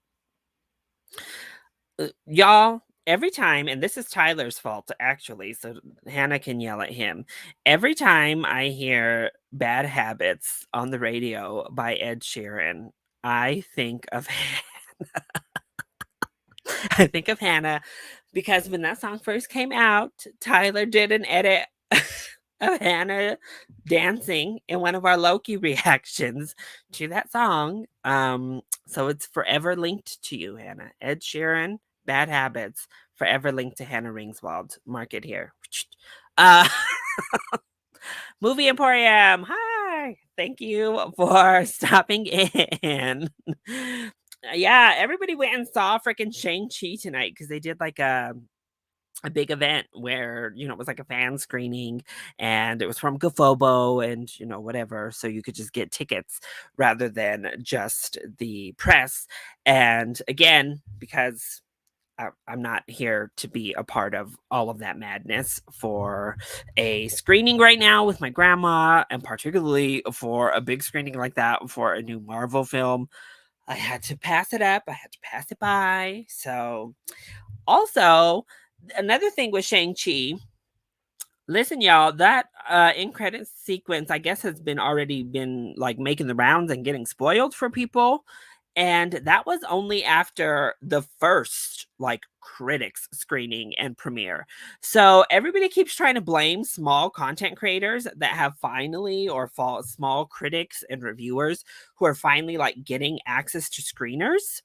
y'all, every time, and this is Tyler's fault actually, so Hannah can yell at him. Every time I hear Bad Habits on the radio by Ed Sheeran, I think of I think of Hannah because when that song first came out, Tyler did an edit of Hannah dancing in one of our Loki reactions to that song. So it's forever linked to you, Hannah. Ed Sheeran, Bad Habits, forever linked to Hannah Ringswald. Mark it here. Uh, Movie Emporium. Hi. Thank you for stopping in. Yeah, everybody went and saw freaking Shang-Chi tonight because they did like a big event where, you know, it was like a fan screening and it was from Gafobo and, you know, whatever. So you could just get tickets rather than just the press. And again, because I'm not here to be a part of all of that madness for a screening right now with my grandma, and particularly for a big screening like that for a new Marvel film. I had to pass it up. I had to pass it by. So, also, another thing with Shang-Chi, listen, y'all, that end credit sequence, I guess, has been already been like making the rounds and getting spoiled for people. And that was only after the first like critics screening and premiere. So everybody keeps trying to blame small content creators that have finally, or small critics and reviewers who are finally like getting access to screeners.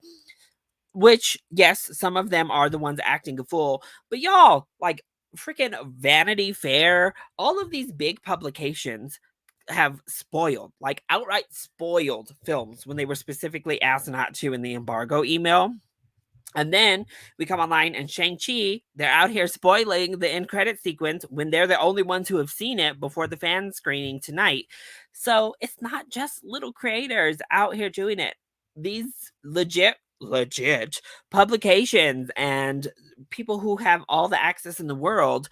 Which, yes, some of them are the ones acting a fool, but y'all, like freaking Vanity Fair, all of these big publications have spoiled, like outright spoiled films when they were specifically asked not to in the embargo email. And then we come online and Shang-Chi, they're out here spoiling the end credit sequence when they're the only ones who have seen it before the fan screening tonight. So it's not just little creators out here doing it. These legit publications and people who have all the access in the world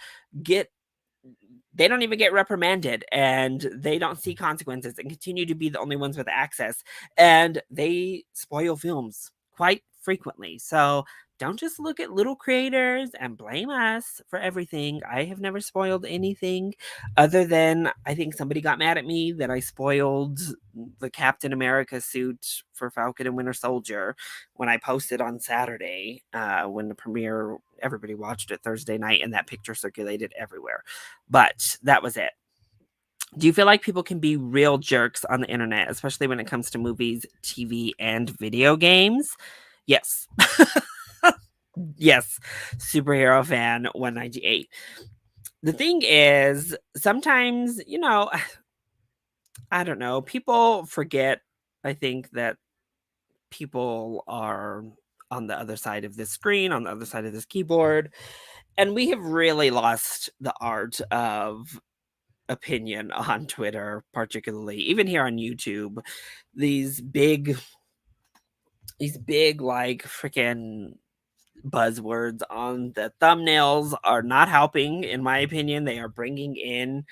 they don't even get reprimanded and they don't see consequences and continue to be the only ones with access, and they spoil films quite frequently. So don't just look at little creators and blame us for everything. I have never spoiled anything other than I think somebody got mad at me that I spoiled the Captain America suit for Falcon and Winter Soldier when I posted on Saturday when the premiere, everybody watched it Thursday night and that picture circulated everywhere. But that was it. Do you feel like people can be real jerks on the internet, especially when it comes to movies, TV, and video games? Yes. Yes, superhero fan 198. The thing is, sometimes, I don't know, people forget, I think, that people are on the other side of this screen, on the other side of this keyboard, and we have really lost the art of opinion on Twitter, particularly, even here on YouTube. These big like freaking buzzwords on the thumbnails are not helping, in my opinion. They are bringing in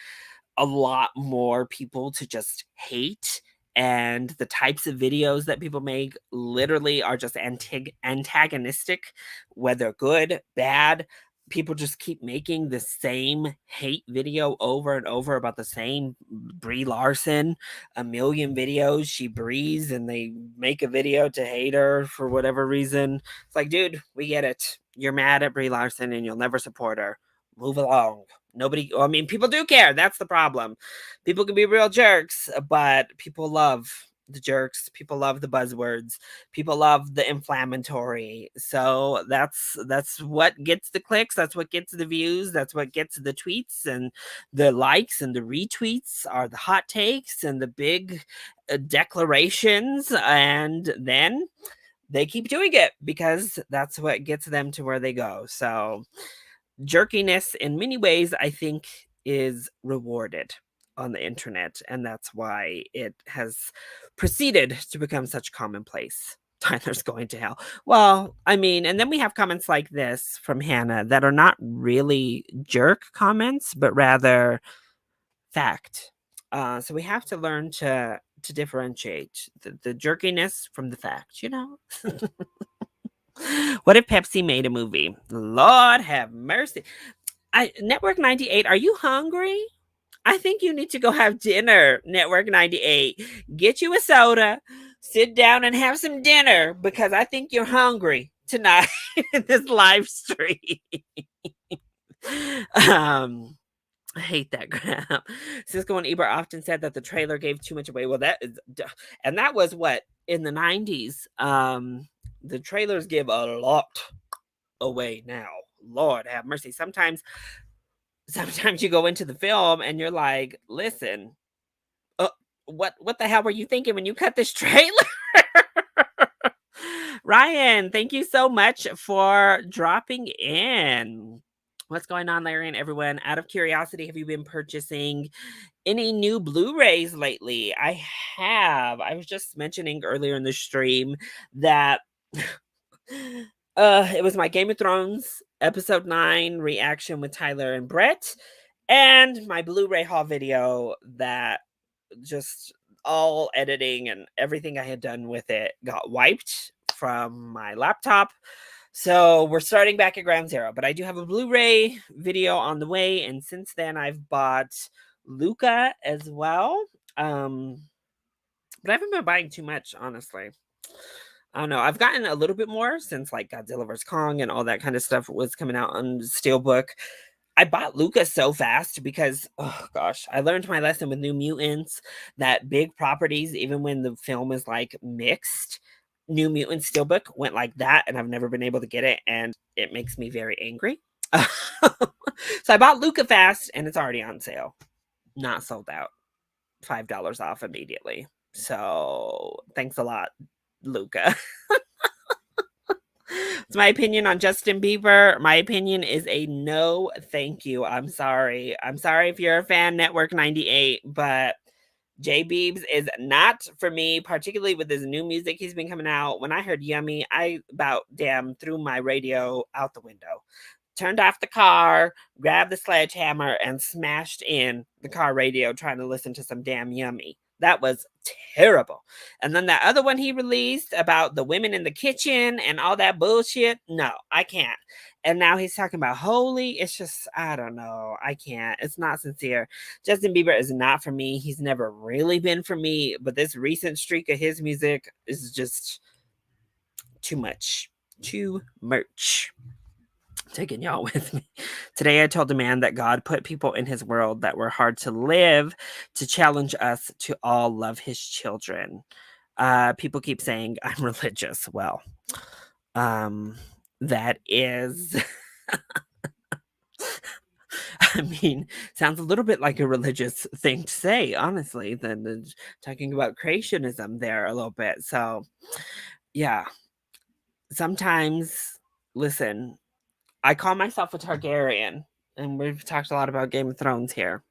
a lot more people to just hate, and the types of videos that people make literally are just antagonistic, whether good, bad. People just keep making the same hate video over and over about the same Brie Larson. A million videos she breathes, and they make a video to hate her for whatever reason. It's like, dude, we get it. You're mad at Brie Larson and you'll never support her. Move along. Nobody, I mean, people do care. That's the problem. People can be real jerks, but people love the jerks. People love the buzzwords. People love the inflammatory. So that's what gets the clicks. That's what gets the views. That's what gets the tweets and the likes and the retweets are the hot takes and the big declarations. And then they keep doing it because that's what gets them to where they go. So jerkiness in many ways, I think, is rewarded on the internet, and that's why it has proceeded to become such commonplace. Tyler's going to hell. Well, I mean, and then we have comments like this from Hannah that are not really jerk comments, but rather fact. So we have to learn to differentiate the jerkiness from the fact, What if Pepsi made a movie? Lord have mercy. Network 98, are you hungry? I think you need to go have dinner, Network 98. Get you a soda, sit down and have some dinner because I think you're hungry tonight in this live stream. um I hate that crap. Cisco and Ebert often said that the trailer gave too much away. Well, and that was what, in the 90s. The trailers give a lot away now. Lord have mercy. Sometimes you go into the film and you're like, listen, uh, what the hell were you thinking when you cut this trailer? Ryan, thank you so much for dropping in. What's going on, Larry and everyone? Out of curiosity, have you been purchasing any new Blu-rays lately? I have. I was just mentioning earlier in the stream that it was my Game of Thrones episode 9 reaction with Tyler and Brett, and my Blu-ray haul video that just all editing and everything I had done with it got wiped from my laptop. So we're starting back at ground zero, but I do have a Blu-ray video on the way, and since then I've bought Luca as well. But I haven't been buying too much, honestly. I don't know. I've gotten a little bit more since like Godzilla vs Kong and all that kind of stuff was coming out on Steelbook. I bought Luca so fast because, oh gosh, I learned my lesson with New Mutants that big properties, even when the film is like mixed, New Mutants Steelbook went like that, and I've never been able to get it, and it makes me very angry. So I bought Luca fast, and it's already on sale. Not sold out. $5 off immediately. So thanks a lot, Luca. It's my opinion on Justin Bieber. My opinion is a no, thank you. I'm sorry. I'm sorry if you're a fan, Network 98, but J Biebs is not for me, particularly with his new music he's been coming out. When I heard Yummy, I about damn threw my radio out the window. Turned off the car, grabbed the sledgehammer, and smashed in the car radio trying to listen to some damn Yummy. That was terrible. And then that other one he released about the women in the kitchen and all that bullshit. No, I can't. And now he's talking about holy. It's just, I don't know. I can't. It's not sincere. Justin Bieber is not for me. He's never really been for me. But this recent streak of his music is just too much. Too much. Taking y'all with me. Today I told a man that God put people in his world that were hard to live to challenge us to all love his children. People keep saying I'm religious. Well, that is I mean, sounds a little bit like a religious thing to say, honestly, than talking about creationism there a little bit. So, yeah, sometimes, listen, I call myself a Targaryen, and we've talked a lot about Game of Thrones here.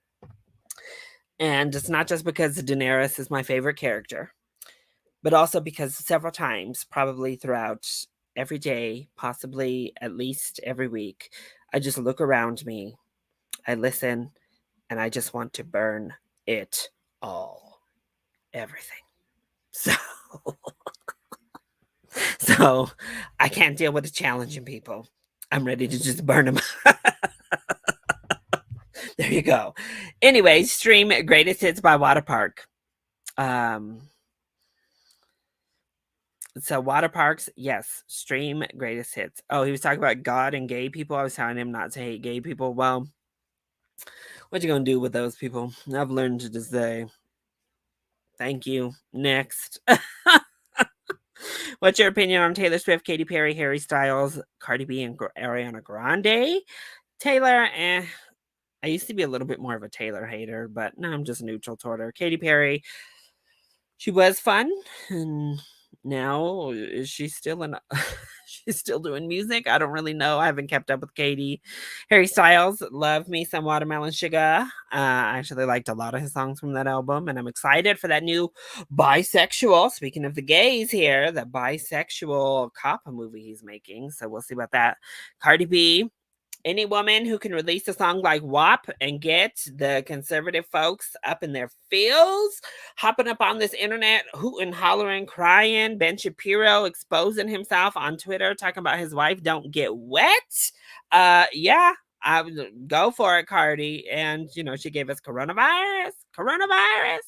And it's not just because Daenerys is my favorite character, but also because several times, probably throughout every day, possibly at least every week, I just look around me, I listen, and I just want to burn it all. Everything. So so I can't deal with the challenging people. I'm ready to just burn them. There you go. Anyway, stream Greatest Hits by Water Park. Um so water parks, yes, stream Greatest Hits. Oh, he was talking about God and gay people. I was telling him not to hate gay people. Well, what you gonna do with those people? I've learned to just say thank you. Next. What's your opinion on Taylor Swift, Katy Perry, Harry Styles, Cardi B, and Ariana Grande? Taylor, I used to be a little bit more of a Taylor hater, but now I'm just neutral toward her. Katy Perry, she was fun, and now is she still in? She's still doing music. I don't really know. I haven't kept up with Katy. Harry Styles, love me some Watermelon Sugar. I actually liked a lot of his songs from that album, and I'm excited for that new bisexual. Speaking of the gays here, the bisexual cop movie he's making. So we'll see about that. Cardi B, any woman who can release a song like WAP and get the conservative folks up in their feels, hopping up on this internet, hooting, hollering, crying, Ben Shapiro exposing himself on Twitter, talking about his wife don't get wet. Yeah, I would go for it, Cardi. And, you know, she gave us coronavirus. Coronavirus.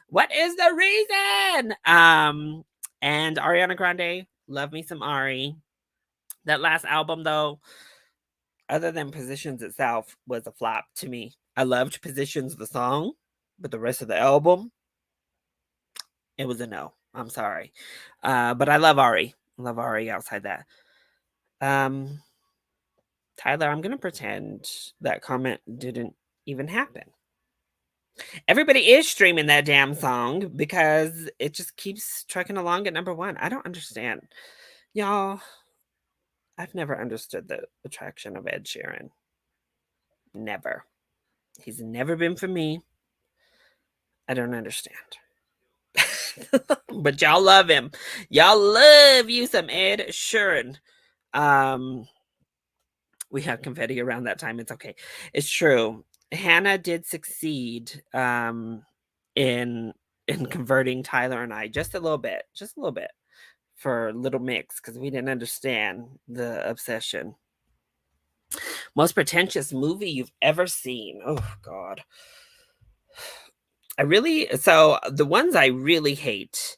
What is the reason? And Ariana Grande, love me some Ari. That last album, though, other than Positions itself, was a flop to me. I loved Positions, the song, but the rest of the album, it was a no. I'm sorry. But I love Ari. I love Ari outside that. Um, Tyler, I'm going to pretend that comment didn't even happen. Everybody is streaming that damn song because it just keeps trucking along at number one. I don't understand. Y'all, I've never understood the attraction of Ed Sheeran. Never. He's never been for me. I don't understand. But y'all love him. Y'all love you some Ed Sheeran. We had confetti around that time. It's okay. It's true. Hannah did succeed in converting Tyler and I just a little bit, for Little Mix because we didn't understand the obsession. Most pretentious movie you've ever seen. Oh God. The ones I really hate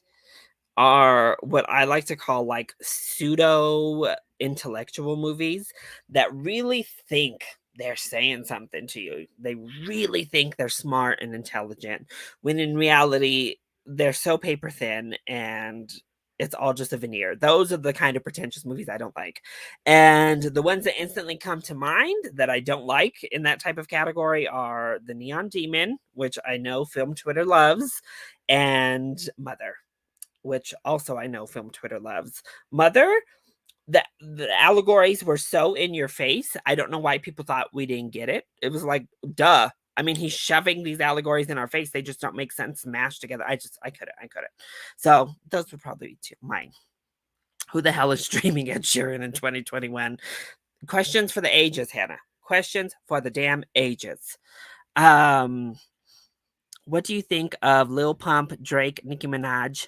are what I like to call like pseudo intellectual movies that really think they're saying something to you. They really think they're smart and intelligent when in reality they're so paper thin and it's all just a veneer. Those are the kind of pretentious movies I don't like. And the ones that instantly come to mind that I don't like in that type of category are The Neon Demon, which I know Film Twitter loves, and Mother, which also I know Film Twitter loves. Mother, the allegories were so in your face. I don't know why people thought we didn't get it. It was like, duh. I mean, he's shoving these allegories in our face. They just don't make sense mashed together. I couldn't. So those would probably be mine. Who the hell is streaming Ed Sheeran in 2021? Questions for the ages, Hannah. Questions for the damn ages. What do you think of Lil Pump, Drake, Nicki Minaj,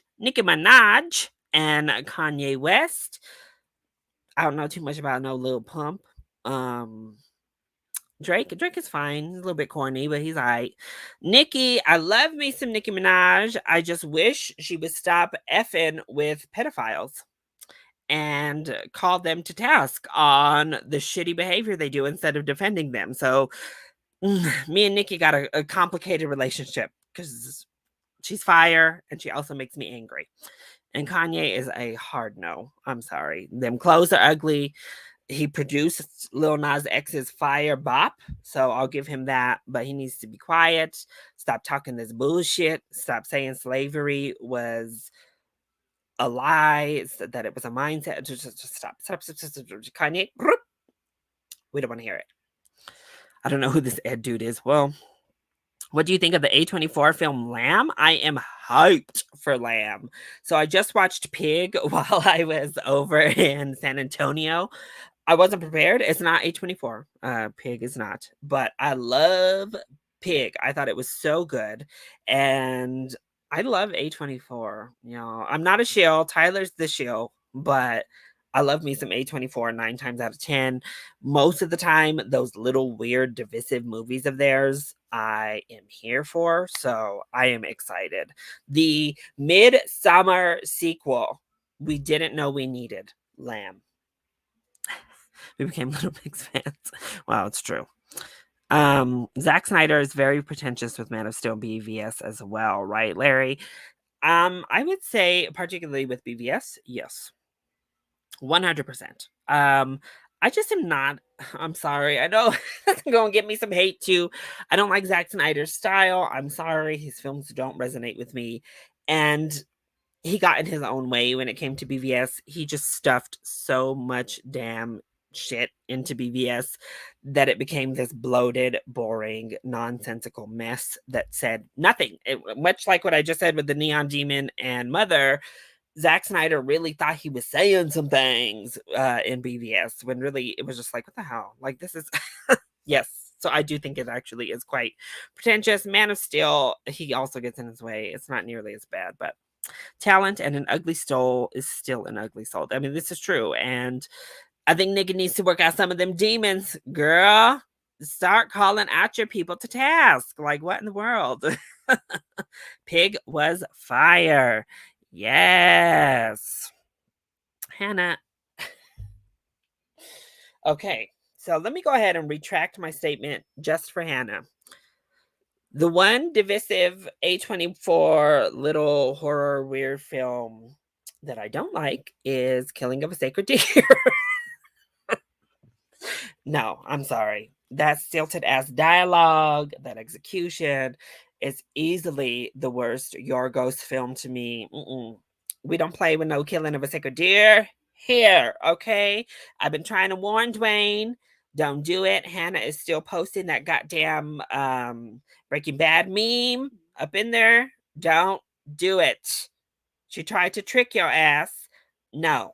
and Kanye West? I don't know too much about no Lil Pump. Drake is fine. He's a little bit corny, but he's alright. Nicki, I love me some Nicki Minaj. I just wish she would stop effing with pedophiles and call them to task on the shitty behavior they do instead of defending them. So me and Nicki got a complicated relationship because she's fire and she also makes me angry. And Kanye is a hard no. I'm sorry. Them clothes are ugly. He produced Lil Nas X's Fire Bop, so I'll give him that. But he needs to be quiet. Stop talking this bullshit. Stop saying slavery was a lie, that it was a mindset. Just stop. Kanye, we don't want to hear it. I don't know who this Ed dude is. Well, what do you think of the A24 film Lamb? I am hyped for Lamb. So I just watched Pig while I was over in San Antonio. I wasn't prepared. It's not A24. Pig is not. But I love Pig. I thought it was so good. And I love A24. You know, I'm not a shill. Tyler's the shill, but I love me some A24 9 times out of 10. Most of the time, those little weird divisive movies of theirs, I am here for. So I am excited. The Midsummer sequel, we didn't know we needed. Lamb. We became Little Mix fans. Wow, it's true. Zack Snyder is very pretentious with Man of Steel BVS as well, right, Larry? I would say, particularly with BVS, yes. 100%. I just am not. I'm sorry. I know that's going to get me some hate too. I don't like Zack Snyder's style. I'm sorry. His films don't resonate with me. And he got in his own way when it came to BVS. He just stuffed so much damn shit into BVS that it became this bloated, boring, nonsensical mess that said nothing. Much like what I just said with the Neon Demon and Mother, Zack Snyder really thought he was saying some things in BVS when really it was just like, what the hell? Like, this is, yes. So I do think it actually is quite pretentious. Man of Steel, he also gets in his way. It's not nearly as bad, but talent and an ugly soul is still an ugly soul. I mean, this is true. And I think nigga needs to work out some of them demons, girl. Start calling out your people to task. Like, what in the world? Pig was fire. Yes. Hannah. Okay, so let me go ahead and retract my statement just for Hannah. The one divisive A24 little horror weird film that I don't like is Killing of a Sacred Deer. No, I'm sorry. That stilted ass dialogue, that execution is easily the worst Yorgos film to me. We don't play with no Killing of a Sacred Deer here, okay? I've been trying to warn Dwayne. Don't do it. Hannah is still posting that goddamn Breaking Bad meme up in there. Don't do it. She tried to trick your ass. No.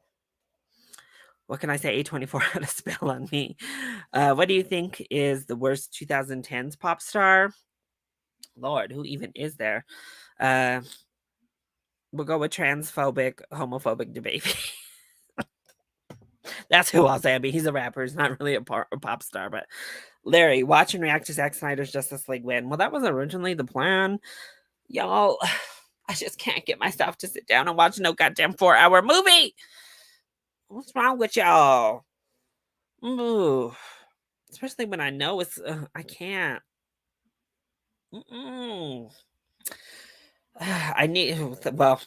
What can I say? A24 had a spell on me. What do you think is the worst 2010s pop star? Lord, who even is there? We'll go with transphobic, homophobic DaBaby. That's who I'll say. I mean, he's a rapper. He's not really a pop star. But Larry, watch and react to Zack Snyder's Justice League win. Well, that was originally the plan. Y'all, I just can't get myself to sit down and watch no goddamn 4-hour movie. What's wrong with y'all? Ooh. Especially when I know it's, I can't. I need, well,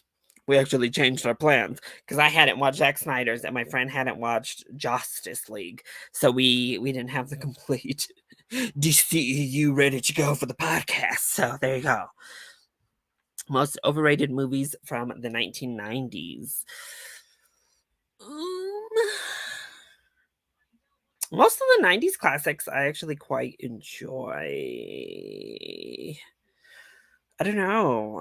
we actually changed our plans because I hadn't watched Zack Snyder's and my friend hadn't watched Justice League. So we didn't have the complete DCEU ready to go for the podcast. So there you go. Most overrated movies from the 1990s. Most of the 90s classics I actually quite enjoy. I don't know.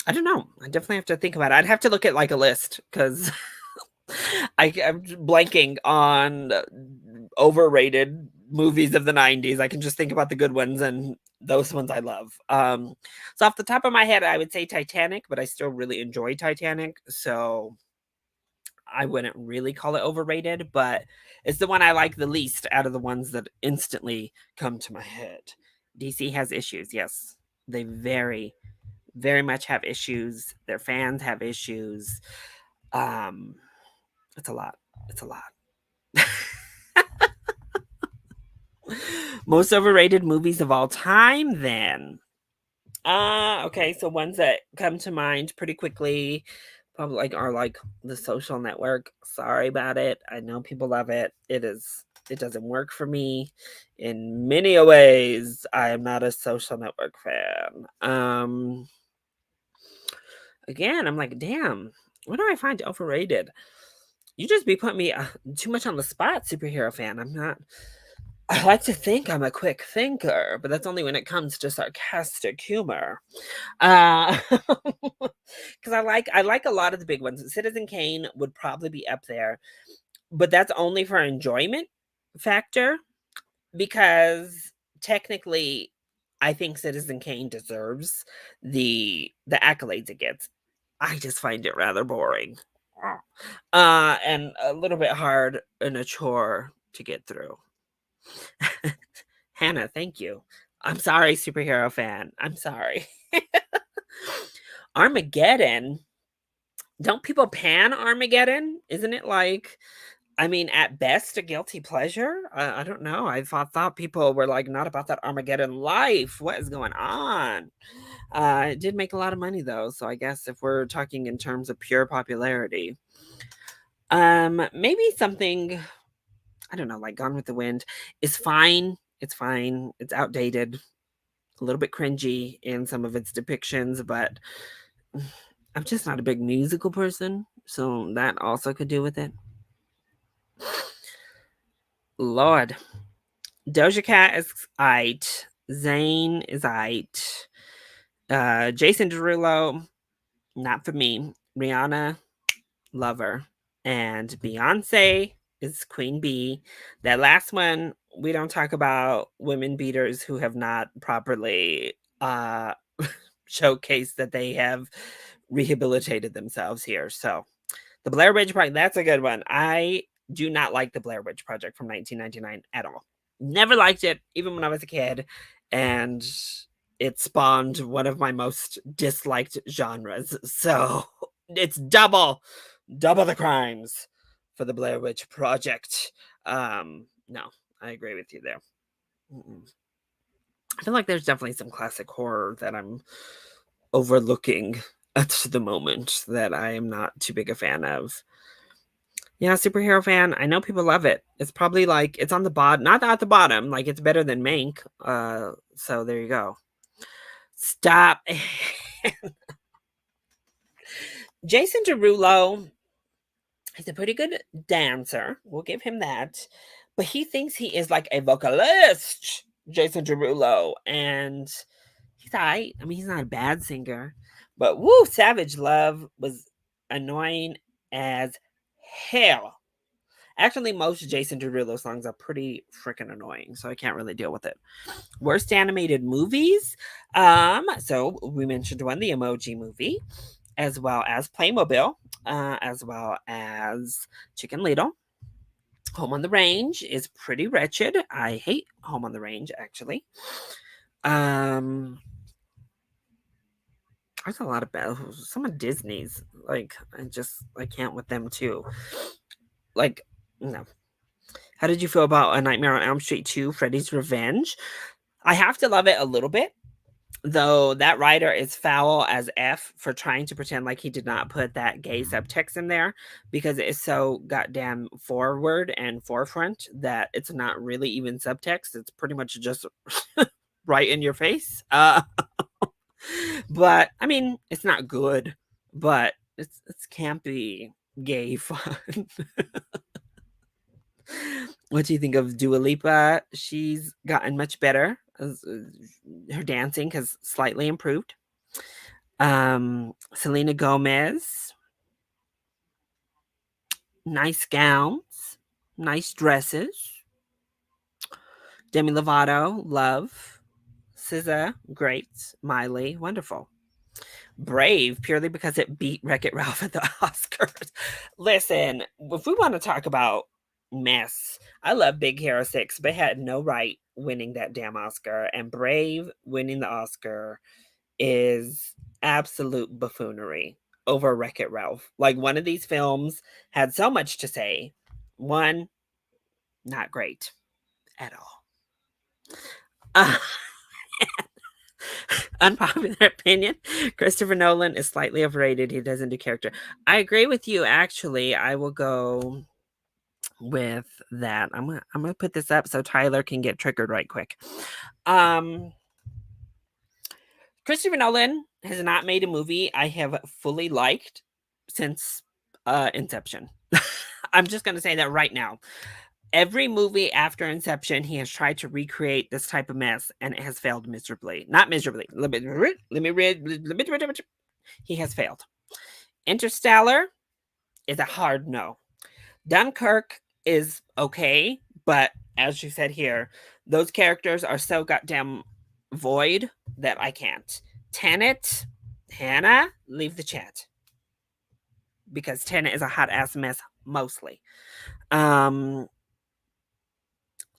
I don't know. I definitely have to think about it. I'd have to look at like a list because I'm blanking on overrated movies of the 90s. I can just think about the good ones and those ones I love. So off the top of my head, I would say Titanic, but I still really enjoy Titanic. So I wouldn't really call it overrated, but it's the one I like the least out of the ones that instantly come to my head. DC has issues, yes. They very, very much have issues. Their fans have issues. It's a lot. It's a lot. Most overrated movies of all time, then. Okay, so ones that come to mind pretty quickly probably are like The Social Network. Sorry about it. I know people love it. It doesn't work for me in many a ways. I am not a Social Network fan. Again, I'm like, damn, what do I find overrated? You just be putting me too much on the spot, superhero fan. I'm not. I like to think I'm a quick thinker, but that's only when it comes to sarcastic humor. Uh, because I like a lot of the big ones. Citizen Kane would probably be up there, but that's only for enjoyment factor because technically I think Citizen Kane deserves the accolades it gets. I just find it rather boring. And a little bit hard and a chore to get through. Hannah, thank you. I'm sorry, superhero fan. I'm sorry. Armageddon. Don't people pan Armageddon? Isn't it like, I mean, at best, a guilty pleasure? I don't know. I thought people were like not about that Armageddon life. What is going on? It did make a lot of money though, so I guess if we're talking in terms of pure popularity, maybe something I don't know, like Gone with the Wind is fine. It's fine. It's outdated, a little bit cringy in some of its depictions, but I'm just not a big musical person, so that also could do with it. Lord. Doja Cat is aight. Zayn is aight. Jason Derulo, not for me. Rihanna, lover. And Beyonce is Queen Bee. That last one, we don't talk about women beaters who have not properly showcased that they have rehabilitated themselves here. So the Blair Witch Project, that's a good one. I do not like the Blair Witch Project from 1999 at all. Never liked it, even when I was a kid. And it spawned one of my most disliked genres. So it's double the crimes for the Blair Witch Project. No, I agree with you there. Mm-mm. I feel like there's definitely some classic horror that I'm overlooking at the moment that I am not too big a fan of. Yeah, superhero fan. I know people love it. It's probably like it's on the bottom, not at the bottom. Like it's better than Mank. So there you go. Stop. Jason Derulo is a pretty good dancer. We'll give him that. But he thinks he is like a vocalist, Jason Derulo, and he's alright. I mean, he's not a bad singer, but woo, Savage Love was annoying as hell. Actually, most Jason Derulo songs are pretty freaking annoying, so I can't really deal with it. Worst animated movies. So we mentioned one, the Emoji Movie, as well as Playmobil, as well as Chicken Little. Home on the Range is pretty wretched. I hate Home on the Range, actually. Um, there's a lot of bad. Some of Disney's, like I can't with them too. Like, no. How did you feel about A Nightmare on Elm Street 2, Freddy's Revenge? I have to love it a little bit, though that writer is foul as F for trying to pretend like he did not put that gay subtext in there because it is so goddamn forward and forefront that it's not really even subtext. It's pretty much just right in your face. But I mean, it's not good, but it's campy, gay fun. What do you think of Dua Lipa? She's gotten much better. Her dancing has slightly improved. Selena Gomez, nice gowns, nice dresses. Demi Lovato, love. SZA, great. Miley, wonderful. Brave, purely because it beat Wreck-It Ralph at the Oscars. Listen, if we want to talk about mess, I love Big Hero 6, but it had no right winning that damn Oscar. And Brave winning the Oscar is absolute buffoonery over Wreck-It Ralph. Like, one of these films had so much to say. One, not great at all. Unpopular opinion, Christopher Nolan is slightly overrated. He doesn't do character. I agree with you, actually. I will go with that. I'm gonna put this up so Tyler can get triggered right quick. Christopher Nolan has not made a movie I have fully liked since Inception. I'm just gonna say that right now. Every movie after Inception, he has tried to recreate this type of mess, and it has failed miserably. Not miserably. Let me read. He has failed. Interstellar is a hard no. Dunkirk is okay, but as you said here, those characters are so goddamn void that I can't. Tenet, Hannah, leave the chat because Tenet is a hot ass mess mostly.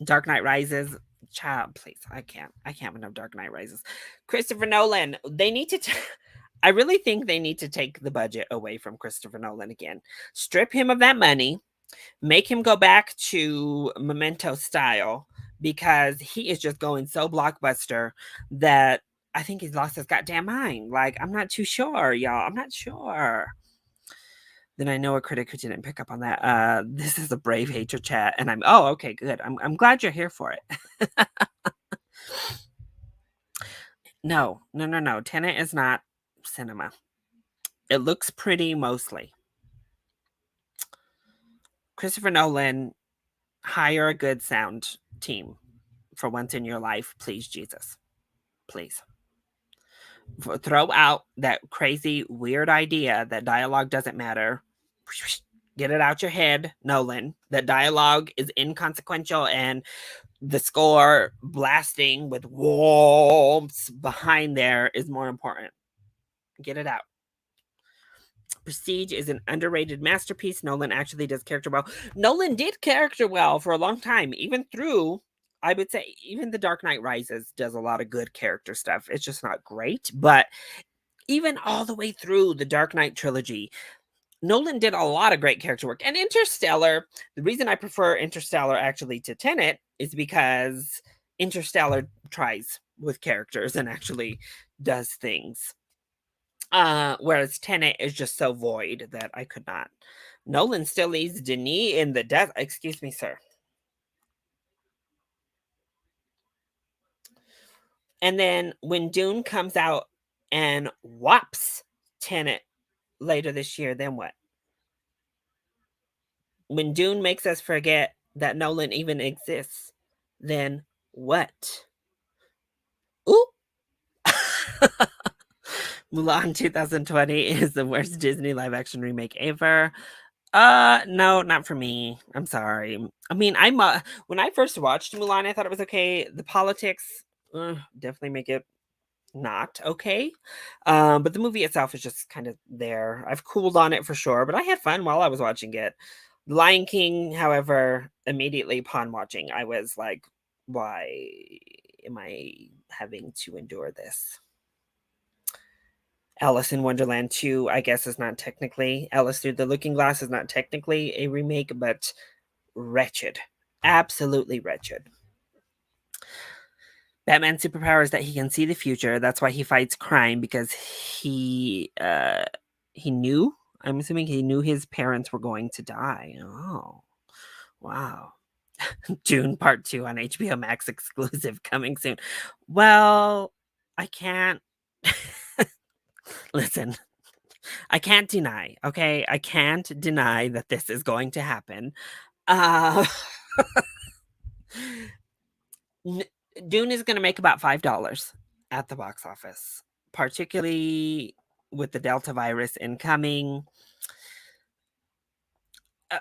Dark Knight Rises, child, please, I can't with no Dark Knight Rises. Christopher Nolan, they need to. I really think they need to take the budget away from Christopher Nolan again. Strip him of that money, make him go back to Memento style because he is just going so blockbuster that I think he's lost his goddamn mind. Like, I'm not too sure, y'all. I'm not sure. Then I know a critic who didn't pick up on that. This is a brave hater chat, and okay, good. I'm glad you're here for it. No. Tenet is not cinema. It looks pretty mostly. Christopher Nolan, hire a good sound team for once in your life, please, Jesus. Please. Throw out that crazy, weird idea that dialogue doesn't matter. Get it out your head, Nolan. That dialogue is inconsequential and the score blasting with wolves behind there is more important. Get it out. Prestige is an underrated masterpiece. Nolan actually does character well. Nolan did character well for a long time, even through, I would say, even The Dark Knight Rises does a lot of good character stuff. It's just not great, but even all the way through the Dark Knight trilogy, Nolan did a lot of great character work. And Interstellar, the reason I prefer Interstellar actually to Tenet is because Interstellar tries with characters and actually does things. Whereas Tenet is just so void that I could not. Nolan still leaves Denis in the death. Excuse me, sir. And then when Dune comes out and whops Tenet later this year, then what? When Dune makes us forget that Nolan even exists, then what? Ooh. Mulan 2020 is the worst Disney live action remake ever. No, not for me. I'm sorry. I mean, when I first watched Mulan, I thought it was okay. The politics definitely make it not okay. But the movie itself is just kind of there. I've cooled on it for sure, but I had fun while I was watching it. Lion King, however, immediately upon watching, I was like, why am I having to endure this? Alice in Wonderland 2, I guess, is not technically, Alice Through the Looking Glass is not technically a remake, but wretched. Absolutely wretched. Batman's superpower is that he can see the future. That's why he fights crime, because he knew, I'm assuming he knew his parents were going to die. Oh, wow. June Part 2 on HBO Max exclusive coming soon. Well, I can't. Listen, I can't deny, okay? I can't deny that this is going to happen. Dune is going to make about $5 at the box office, particularly with the Delta virus incoming.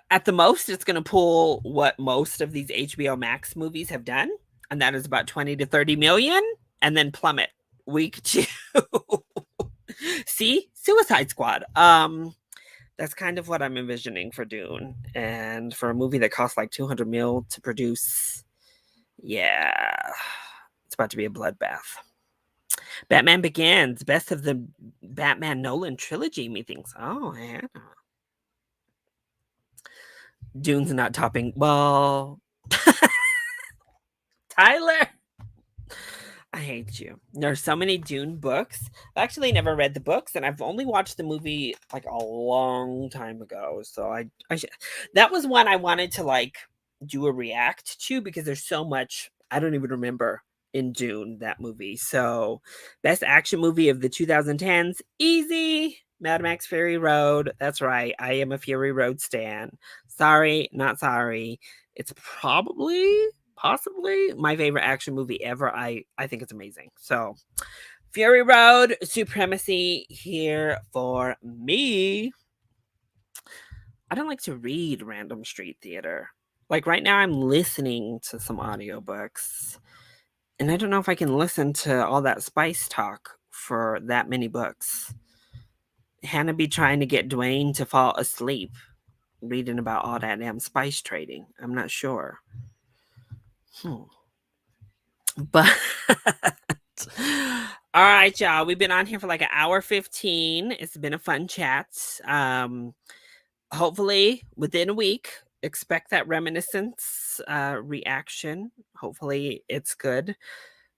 At the most, it's going to pull what most of these HBO Max movies have done, and that is about 20 to 30 million, and then plummet week 2. See? Suicide Squad. That's kind of what I'm envisioning for Dune. And for a movie that costs like 200 mil to produce, yeah, it's about to be a bloodbath. Batman Begins, best of the Batman Nolan trilogy, methinks. Oh, yeah. Dune's not topping. Well, Tyler, I hate you. There's so many Dune books. I've actually never read the books, and I've only watched the movie like a long time ago. So that was one I wanted to like do a react to because there's so much I don't even remember in Dune, that movie. So best action movie of the 2010s, easy. Mad Max Fury Road. That's right. I am a Fury Road stan. Sorry, not sorry. It's possibly my favorite action movie ever. I think it's amazing. So, Fury Road, Supremacy here for me. I don't like to read random street theater. Like right now I'm listening to some audiobooks and I don't know if I can listen to all that spice talk for that many books. Hannah be trying to get Dwayne to fall asleep reading about all that damn spice trading. I'm not sure. But all right, y'all. We've been on here for like an hour 15. It's been a fun chat. Hopefully within a week, expect that reminiscence reaction. Hopefully it's good.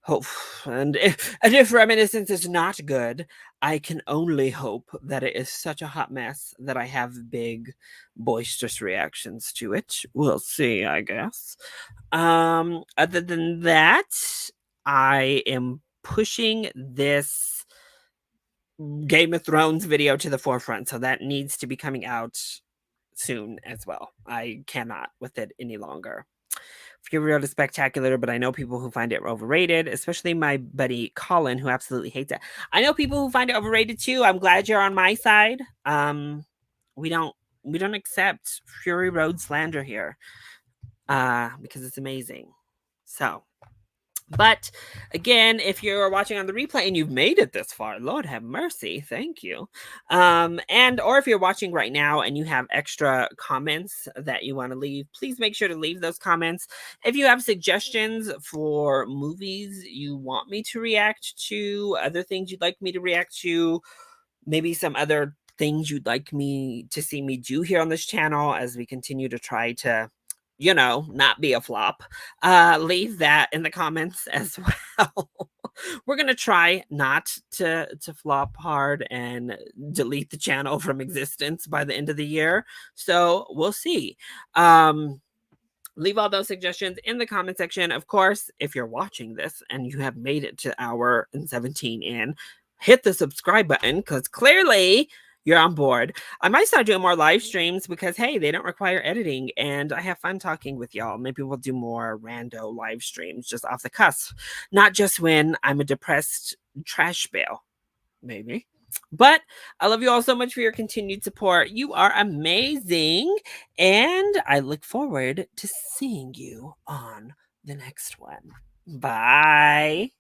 Hope and if reminiscence is not good, I can only hope that it is such a hot mess that I have big boisterous reactions to it. We'll see, I guess. Other than that, I am pushing this Game of Thrones video to the forefront, so that needs to be coming out soon as well. I cannot with it any longer. Fury Road is spectacular, but I know people who find it overrated, especially my buddy Colin, who absolutely hates it. I know people who find it overrated too. I'm glad you're on my side. We don't accept Fury Road slander here, because it's amazing. So, but again, if you're watching on the replay and you've made it this far, Lord have mercy, thank you. And or if you're watching right now and you have extra comments that you want to leave, please make sure to leave those comments. If you have suggestions for movies you want me to react to, other things you'd like me to react to, maybe some other things you'd like me to see me do here on this channel as we continue to try to not be a flop, leave that in the comments as well. We're gonna try not to flop hard and delete the channel from existence by the end of the year, so we'll see. Leave all those suggestions in the comment section. Of course, if you're watching this and you have made it to hour and 17 in, hit the subscribe button because clearly you're on board. I might start doing more live streams because, hey, they don't require editing and I have fun talking with y'all. Maybe we'll do more rando live streams just off the cusp, not just when I'm a depressed trash bale, maybe. But I love you all so much for your continued support. You are amazing. And I look forward to seeing you on the next one. Bye.